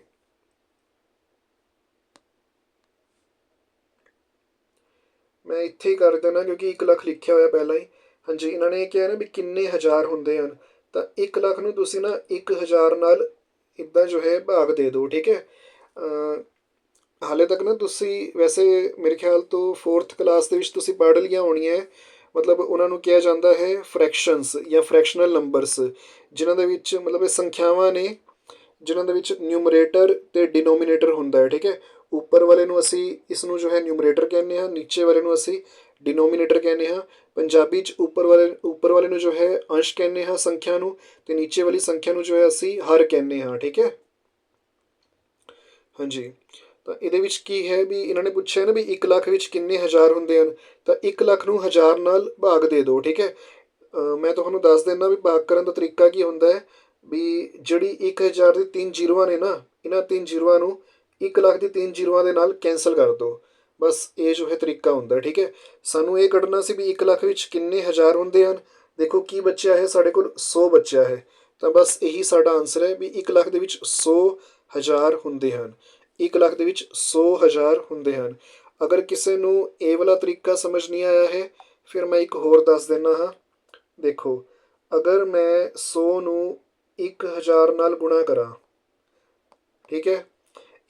ਮੈਂ ਇੱਥੇ ਹੀ ਕਰ ਦੇਣਾ ਕਿਉਂਕਿ 1 ਲੱਖ ਲਿਖਿਆ ਹੋਇਆ ਪਹਿਲਾਂ ਹੀ। ਹਾਂਜੀ ਇਹਨਾਂ ਨੇ ਕਿਹਾ ਨਾ ਵੀ ਕਿੰਨੇ ਹਜ਼ਾਰ ਹੁੰਦੇ ਹਨ, ਤਾਂ 1 ਲੱਖ ਨੂੰ ਤੁਸੀਂ ਨਾ 1,000 ਨਾਲ ਇੱਦਾਂ ਜੋ ਹੈ ਭਾਗ ਦੇ ਦਿਓ। ਠੀਕ ਹੈ। ਹਾਲੇ ਤੱਕ ਨਾ ਤੁਸੀਂ ਵੈਸੇ ਮੇਰੇ ਖਿਆਲ ਤੋਂ 4th ਕਲਾਸ ਦੇ ਵਿੱਚ ਤੁਸੀਂ ਪੜ੍ਹ ਲਈਆਂ ਹੋਣੀਆਂ। ਮਤਲਬ ਉਹਨਾਂ ਨੂੰ ਕਿਹਾ ਜਾਂਦਾ ਹੈ ਫਰੈਕਸ਼ਨਸ ਜਾਂ ਫਰੈਕਸ਼ਨਲ ਨੰਬਰਸ, ਜਿਨ੍ਹਾਂ ਦੇ ਵਿੱਚ ਮਤਲਬ ਇਹ ਸੰਖਿਆਵਾਂ ਨੇ ਜਿਨ੍ਹਾਂ ਦੇ ਵਿੱਚ ਨਿਊਮਰੇਟਰ ਅਤੇ ਡਿਨੋਮੀਨੇਟਰ ਹੁੰਦਾ ਹੈ। ਠੀਕ ਹੈ। ਉੱਪਰ ਵਾਲੇ ਨੂੰ ਅਸੀਂ ਇਸ ਨੂੰ ਜੋ ਹੈ ਨਿਊਮਰੇਟਰ ਕਹਿੰਦੇ ਹਾਂ, ਨੀਚੇ ਵਾਲੇ ਨੂੰ ਅਸੀਂ ਡਿਨੋਮੀਨੇਟਰ ਕਹਿੰਦੇ ਹਾਂ। ਪੰਜਾਬੀ 'ਚ ਉੱਪਰ ਵਾਲੇ ਨੂੰ ਜੋ ਹੈ ਅੰਸ਼ ਕਹਿੰਦੇ ਹਾਂ ਸੰਖਿਆ ਨੂੰ, ਅਤੇ ਨੀਚੇ ਵਾਲੀ ਸੰਖਿਆ ਨੂੰ ਜੋ ਹੈ ਅਸੀਂ ਹਰ ਕਹਿੰਦੇ ਹਾਂ। ਠੀਕ ਹੈ। ਹਾਂਜੀ ਤਾਂ ਇਹਦੇ ਵਿੱਚ ਕੀ ਹੈ ਵੀ ਇਹਨਾਂ ਨੇ ਪੁੱਛਿਆ ਨਾ ਵੀ 1 ਲੱਖ ਵਿੱਚ ਕਿੰਨੇ ਹਜ਼ਾਰ ਹੁੰਦੇ ਹਨ, ਤਾਂ 1 ਲੱਖ ਨੂੰ 1000 ਨਾਲ ਭਾਗ ਦੇ ਦਿਓ। ਠੀਕ ਹੈ। ਮੈਂ ਤੁਹਾਨੂੰ ਦੱਸ ਦਿੰਦਾ ਵੀ ਭਾਗ ਕਰਨ ਦਾ ਤਰੀਕਾ ਕੀ ਹੁੰਦਾ ਹੈ। ਵੀ ਜਿਹੜੀ 1,000 ਦੀ 3 ਜ਼ੀਰੋਆਂ ਨੇ ਨਾ, ਇਹਨਾਂ 3 ਜ਼ੀਰੋਆਂ ਨੂੰ 1 ਲੱਖ ਦੀ 3 ਜ਼ੀਰੋਆਂ ਦੇ ਨਾਲ ਕੈਂਸਲ ਕਰ ਦਿਓ। ਬਸ ਇਹ ਜੋ ਹੈ ਤਰੀਕਾ ਹੁੰਦਾ। ਠੀਕ ਹੈ। ਸਾਨੂੰ ਇਹ ਕੱਢਣਾ ਸੀ ਵੀ 1 ਲੱਖ ਵਿੱਚ ਕਿੰਨੇ ਹਜ਼ਾਰ ਹੁੰਦੇ ਹਨ। ਦੇਖੋ ਕੀ ਬਚਿਆ ਹੈ, ਸਾਡੇ ਕੋਲ 100 ਬਚਿਆ ਹੈ। ਤਾਂ ਬਸ ਇਹੀ ਸਾਡਾ ਆਨਸਰ ਹੈ ਵੀ 1 ਲੱਖ ਦੇ ਵਿੱਚ 100,000 ਹੁੰਦੇ ਹਨ। 1 ਲੱਖ ਦੇ ਵਿੱਚ 100,000 ਹੁੰਦੇ ਹਨ। ਅਗਰ ਕਿਸੇ ਨੂੰ ਇਹ ਵਾਲਾ ਤਰੀਕਾ ਸਮਝ ਨਹੀਂ ਆਇਆ ਹੈ, ਫਿਰ ਮੈਂ ਇੱਕ ਹੋਰ ਦੱਸ ਦਿੰਦਾ ਹਾਂ। ਦੇਖੋ ਅਗਰ ਮੈਂ 100 ਨੂੰ 1,000 ਨਾਲ ਗੁਣਾ ਕਰਾਂ, ਠੀਕ ਹੈ,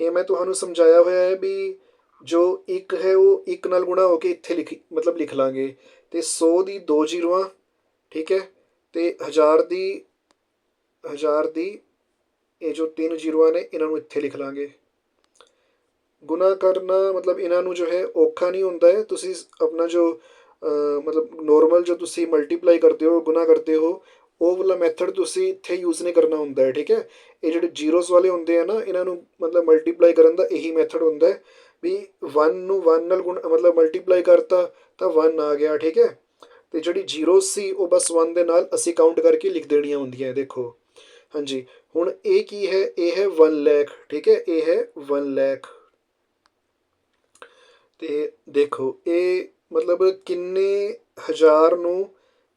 ਇਹ ਮੈਂ ਤੁਹਾਨੂੰ ਸਮਝਾਇਆ ਹੋਇਆ ਹੈ ਵੀ ਜੋ 1 ਹੈ ਉਹ 1 ਨਾਲ ਗੁਣਾ ਹੋ ਕੇ ਇੱਥੇ ਲਿਖ ਲਾਂਗੇ, ਅਤੇ 100 ਦੀ 2 ਜ਼ੀਰੋਆਂ, ਠੀਕ ਹੈ, ਅਤੇ ਹਜ਼ਾਰ ਦੀ ਇਹ ਜੋ 3 ਜ਼ੀਰੋਆਂ ਨੇ ਇਹਨਾਂ ਨੂੰ ਇੱਥੇ ਲਿਖ ਲਾਂਗੇ। ਗੁਣਾ ਕਰਨਾ ਮਤਲਬ ਇਹਨਾਂ ਨੂੰ ਜੋ ਹੈ ਔਖਾ ਨਹੀਂ ਹੁੰਦਾ ਹੈ। ਤੁਸੀਂ ਆਪਣਾ ਜੋ ਮਤਲਬ ਨੋਰਮਲ ਜੋ ਤੁਸੀਂ ਮਲਟੀਪਲਾਈ ਕਰਦੇ ਹੋ, ਗੁਣਾ ਕਰਦੇ ਹੋ, ਉਹ ਵਾਲਾ ਮੈਥਡ ਤੁਸੀਂ ਇੱਥੇ ਯੂਜ਼ ਨਹੀਂ ਕਰਨਾ ਹੁੰਦਾ ਹੈ। ਠੀਕ ਹੈ। ਇਹ ਜਿਹੜੇ ਜ਼ੀਰੋਜ਼ ਵਾਲੇ ਹੁੰਦੇ ਆ ਨਾ, ਇਹਨਾਂ ਨੂੰ ਮਤਲਬ ਮਲਟੀਪਲਾਈ ਕਰਨ ਦਾ ਇਹੀ ਮੈਥਡ ਹੁੰਦਾ ਹੈ ਵੀ 1 ਨੂੰ 1 ਨਾਲ ਮਤਲਬ ਮਲਟੀਪਲਾਈ ਕਰਤਾ ਤਾਂ 1 ਆ ਗਿਆ। ਠੀਕ ਹੈ। ਅਤੇ ਜਿਹੜੀ ਜ਼ੀਰੋਜ਼ ਸੀ ਉਹ ਬਸ 1 ਦੇ ਨਾਲ ਅਸੀਂ ਕਾਊਂਟ ਕਰਕੇ ਲਿਖ ਦੇਣੀਆਂ ਹੁੰਦੀਆਂ। ਦੇਖੋ ਹਾਂਜੀ ਹੁਣ ਇਹ ਕੀ ਹੈ, ਇਹ ਹੈ 1 ਲੱਖ। ਠੀਕ ਹੈ। ਇਹ ਹੈ 1 ਲੱਖ। ਅਤੇ ਦੇਖੋ ਇਹ ਮਤਲਬ ਕਿੰਨੇ ਹਜ਼ਾਰ ਨੂੰ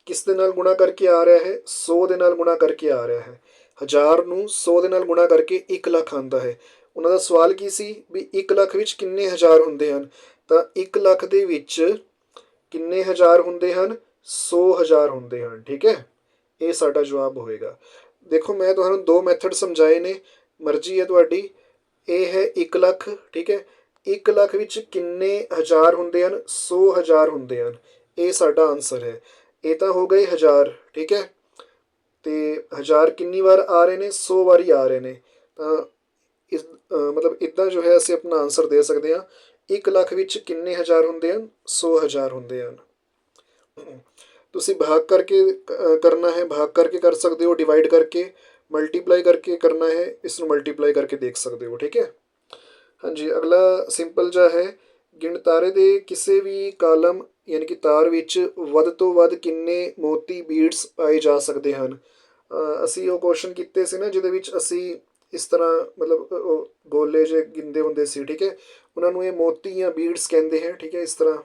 ਕਿਸ ਦੇ ਨਾਲ ਗੁਣਾ ਕਰਕੇ ਆ ਰਿਹਾ ਹੈ, 100 ਦੇ ਨਾਲ ਗੁਣਾ ਕਰਕੇ ਆ ਰਿਹਾ ਹੈ। 1000 ਨੂੰ 100 ਦੇ ਨਾਲ ਗੁਣਾ ਕਰਕੇ 1 ਲੱਖ ਆਉਂਦਾ ਹੈ। ਉਹਨਾਂ ਦਾ ਸਵਾਲ ਕੀ ਸੀ ਵੀ 1 ਲੱਖ ਵਿੱਚ ਕਿੰਨੇ ਹਜ਼ਾਰ ਹੁੰਦੇ ਹਨ, ਤਾਂ 1 ਲੱਖ ਦੇ ਵਿੱਚ ਕਿੰਨੇ ਹਜ਼ਾਰ ਹੁੰਦੇ ਹਨ, 100,000 ਹੁੰਦੇ ਹਨ। ਠੀਕ ਹੈ। ਇਹ ਸਾਡਾ ਜਵਾਬ ਹੋਏਗਾ। ਦੇਖੋ ਮੈਂ ਤੁਹਾਨੂੰ 2 ਮੈਥਡ ਸਮਝਾਏ ਨੇ, ਮਰਜ਼ੀ ਹੈ ਤੁਹਾਡੀ। ਇਹ ਹੈ 1 ਲੱਖ। ਠੀਕ ਹੈ। 1 ਲੱਖ ਵਿੱਚ ਕਿੰਨੇ ਹਜ਼ਾਰ ਹੁੰਦੇ ਹਨ, 100,000 ਹੁੰਦੇ ਹਨ। ਇਹ ਸਾਡਾ ਆਨਸਰ ਹੈ। ਇਹ ਤਾਂ ਹੋ ਗਏ ਹਜ਼ਾਰ। ਠੀਕ ਹੈ। ਅਤੇ ਹਜ਼ਾਰ ਕਿੰਨੀ ਵਾਰ ਆ ਰਹੇ ਨੇ, 100 ਵਾਰੀ ਆ ਰਹੇ ਨੇ। ਤਾਂ ਇਸ ਮਤਲਬ ਇੱਦਾਂ ਜੋ ਹੈ ਅਸੀਂ ਆਪਣਾ ਆਨਸਰ ਦੇ ਸਕਦੇ ਹਾਂ। 1 ਲੱਖ ਵਿੱਚ ਕਿੰਨੇ ਹਜ਼ਾਰ ਹੁੰਦੇ ਹਨ, 100,000 ਹੁੰਦੇ ਹਨ। ਤੁਸੀਂ ਭਾਗ ਕਰਕੇ ਕਰਨਾ ਹੈ, ਭਾਗ ਕਰਕੇ ਕਰ ਸਕਦੇ ਹੋ, ਡਿਵਾਈਡ ਕਰਕੇ, ਮਲਟੀਪਲਾਈ ਕਰਕੇ ਕਰਨਾ ਹੈ, ਇਸ ਨੂੰ ਮਲਟੀਪਲਾਈ ਕਰਕੇ ਦੇਖ ਸਕਦੇ ਹੋ। ਠੀਕ ਹੈ। ਹਾਂਜੀ ਅਗਲਾ ਸਿੰਪਲ ਜਿਹਾ ਹੈ। ਗਿਣਤਾਰੇ ਦੇ ਕਿਸੇ ਵੀ ਕਾਲਮ ਯਾਨੀ ਕਿ ਤਾਰ ਵਿੱਚ ਵੱਧ ਤੋਂ ਵੱਧ ਕਿੰਨੇ ਮੋਤੀ ਬੀਡਸ ਪਾਏ ਜਾ ਸਕਦੇ ਹਨ। ਅਸੀਂ ਉਹ ਕੁਐਸਚਨ ਕੀਤੇ ਸੀ ਨਾ ਜਿਹਦੇ ਵਿੱਚ ਅਸੀਂ ਇਸ ਤਰ੍ਹਾਂ ਮਤਲਬ ਉਹ ਗੋਲੇ ਜਿਹੇ ਗਿਣਦੇ ਹੁੰਦੇ ਸੀ। ਠੀਕ ਹੈ। ਉਹਨਾਂ ਨੂੰ ਇਹ ਮੋਤੀ ਜਾਂ ਬੀਡਸ ਕਹਿੰਦੇ ਹੈ। ਠੀਕ ਹੈ। ਇਸ ਤਰ੍ਹਾਂ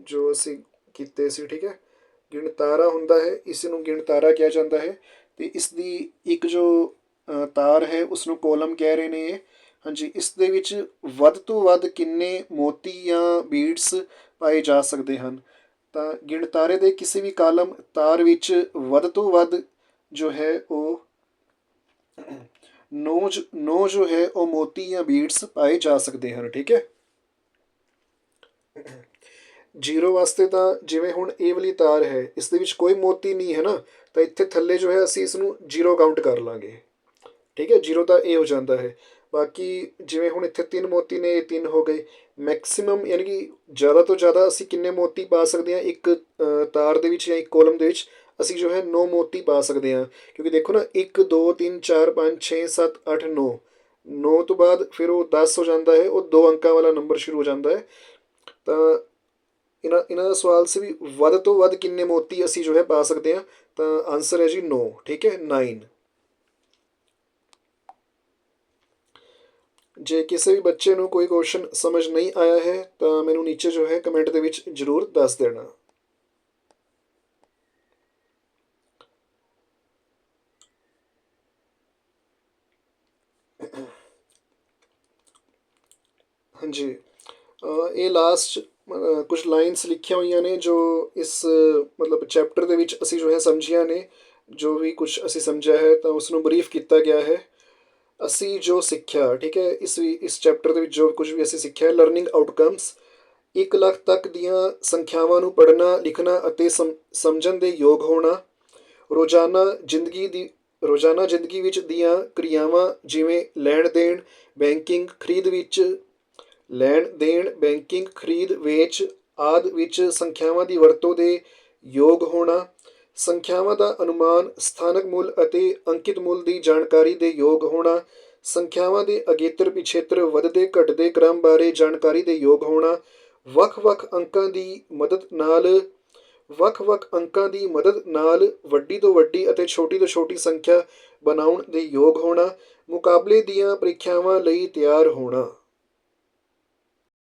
ਜੋ ਅਸੀਂ ਕੀਤੇ ਸੀ। ਠੀਕ ਹੈ। ਗਿਣਤਾਰਾ ਹੁੰਦਾ ਹੈ, ਇਸ ਨੂੰ ਗਿਣਤਾਰਾ ਕਿਹਾ ਜਾਂਦਾ ਹੈ। ਅਤੇ ਇਸ ਦੀ ਇੱਕ ਜੋ ਤਾਰ ਹੈ ਉਸਨੂੰ ਕੋਲਮ ਕਹਿ ਰਹੇ ਨੇ ਇਹ। ਹਾਂਜੀ ਇਸ ਦੇ ਵਿੱਚ ਵੱਧ ਤੋਂ ਵੱਧ ਕਿੰਨੇ ਮੋਤੀ ਜਾਂ ਬੀਡਸ ਪਾਏ ਜਾ ਸਕਦੇ ਹਨ, ਤਾਂ ਗਿਣਤਾਰੇ ਦੇ ਕਿਸੇ ਵੀ ਕਾਲਮ ਤਾਰ ਵਿੱਚ ਵੱਧ ਤੋਂ ਵੱਧ ਜੋ ਹੈ ਉਹ 9 ਜੋ ਹੈ ਉਹ ਮੋਤੀ ਜਾਂ ਬੀਡਸ ਪਾਏ ਜਾ ਸਕਦੇ ਹਨ। ਠੀਕ ਹੈ। ਜ਼ੀਰੋ ਵਾਸਤੇ ਤਾਂ ਜਿਵੇਂ ਹੁਣ ਇਹ ਵਾਲੀ ਤਾਰ ਹੈ, ਇਸ ਦੇ ਵਿੱਚ ਕੋਈ ਮੋਤੀ ਨਹੀਂ ਹੈ ਨਾ, ਤਾਂ ਇੱਥੇ ਥੱਲੇ ਜੋ ਹੈ ਅਸੀਂ ਇਸ ਨੂੰ ਜ਼ੀਰੋ ਕਾਊਂਟ ਕਰ ਲਾਂਗੇ। ਠੀਕ ਹੈ। ਜ਼ੀਰੋ ਤਾਂ ਇਹ ਹੋ ਜਾਂਦਾ ਹੈ। ਬਾਕੀ ਜਿਵੇਂ ਹੁਣ ਇੱਥੇ 3 ਮੋਤੀ ਨੇ, ਇਹ 3 ਹੋ ਗਏ। ਮੈਕਸਿਮਮ ਯਾਨੀ ਕਿ ਜ਼ਿਆਦਾ ਤੋਂ ਜ਼ਿਆਦਾ ਅਸੀਂ ਕਿੰਨੇ ਮੋਤੀ ਪਾ ਸਕਦੇ ਹਾਂ ਇੱਕ ਤਾਰ ਦੇ ਵਿੱਚ ਜਾਂ ਇੱਕ ਕੋਲਮ ਦੇ ਵਿੱਚ? ਅਸੀਂ ਜੋ ਹੈ 9 ਮੋਤੀ ਪਾ ਸਕਦੇ ਹਾਂ, ਕਿਉਂਕਿ ਦੇਖੋ ਨਾ 1 2 3 4 5 6 7 8 9, 9 ਤੋਂ ਬਾਅਦ ਫਿਰ ਉਹ 10 ਹੋ ਜਾਂਦਾ ਹੈ, ਉਹ 2 ਅੰਕਾਂ ਵਾਲਾ ਨੰਬਰ ਸ਼ੁਰੂ ਹੋ ਜਾਂਦਾ ਹੈ। ਤਾਂ ਇਹਨਾਂ ਦਾ ਸਵਾਲ ਸੀ ਵੀ ਵੱਧ ਤੋਂ ਵੱਧ ਕਿੰਨੇ ਮੋਤੀ ਅਸੀਂ ਜੋ ਹੈ ਪਾ ਸਕਦੇ ਹਾਂ, ਤਾਂ ਆਨਸਰ ਹੈ ਜੀ 9, ਠੀਕ ਹੈ, 9। ਜੇ ਕਿਸੇ ਵੀ ਬੱਚੇ ਨੂੰ ਕੋਈ ਕੁਐਸਚਨ ਸਮਝ ਨਹੀਂ ਆਇਆ ਹੈ ਤਾਂ ਮੈਨੂੰ ਨੀਚੇ ਜੋ ਹੈ ਕਮੈਂਟ ਦੇ ਵਿੱਚ ਜ਼ਰੂਰ ਦੱਸ ਦੇਣਾ। ਹਾਂਜੀ, ਇਹ ਲਾਸਟ ਕੁਝ ਲਾਈਨਸ ਲਿਖੀਆਂ ਹੋਈਆਂ ਨੇ ਜੋ ਇਸ ਮਤਲਬ ਚੈਪਟਰ ਦੇ ਵਿੱਚ ਅਸੀਂ ਜੋ ਹੈ ਸਮਝੀਆਂ ਨੇ। ਜੋ ਵੀ ਕੁਝ ਅਸੀਂ ਸਮਝਿਆ ਹੈ ਤਾਂ ਉਸ ਨੂੰ ਬਰੀਫ ਕੀਤਾ ਗਿਆ ਹੈ। ਅਸੀਂ ਜੋ ਸਿੱਖਿਆ, ਠੀਕ ਹੈ, ਇਸ ਚੈਪਟਰ ਦੇ ਵਿੱਚ ਜੋ ਕੁਝ ਵੀ ਅਸੀਂ ਸਿੱਖਿਆ, ਲਰਨਿੰਗ ਆਊਟਕਮਸ 1 ਲੱਖ ਤੱਕ ਦੀਆਂ ਸੰਖਿਆਵਾਂ ਨੂੰ ਪੜ੍ਹਨਾ, ਲਿਖਣਾ ਅਤੇ ਸਮਝਣ ਦੇ ਯੋਗ ਹੋਣਾ, ਰੋਜ਼ਾਨਾ ਜ਼ਿੰਦਗੀ ਵਿੱਚ ਦੀਆਂ ਕਿਰਿਆਵਾਂ ਜਿਵੇਂ ਲੈਣ ਦੇਣ, ਬੈਂਕਿੰਗ, ਖਰੀਦ ਵੇਚ ਆਦਿ ਵਿੱਚ ਸੰਖਿਆਵਾਂ ਦੀ ਵਰਤੋਂ ਦੇ ਯੋਗ ਹੋਣਾ, ਸੰਖਿਆਵਾਂ ਦਾ ਅਨੁਮਾਨ, ਸਥਾਨਕ ਮੁੱਲ ਅਤੇ ਅੰਕਿਤ ਮੁੱਲ ਦੀ ਜਾਣਕਾਰੀ ਦੇ ਯੋਗ ਹੋਣਾ, ਸੰਖਿਆਵਾਂ ਦੇ ਅਗੇਤਰ ਪਿਛੇਤਰ ਵੱਧਦੇ ਘਟਦੇ ਕ੍ਰਮ ਬਾਰੇ ਜਾਣਕਾਰੀ ਦੇ ਯੋਗ ਹੋਣਾ, ਵੱਖ-ਵੱਖ ਅੰਕਾਂ ਦੀ ਮਦਦ ਨਾਲ ਵੱਡੀ ਤੋਂ ਵੱਡੀ ਅਤੇ ਛੋਟੀ ਤੋਂ ਛੋਟੀ ਸੰਖਿਆ ਬਣਾਉਣ ਦੇ ਯੋਗ ਹੋਣਾ, ਮੁਕਾਬਲੇ ਦੀਆਂ ਪ੍ਰੀਖਿਆਵਾਂ ਲਈ ਤਿਆਰ ਹੋਣਾ।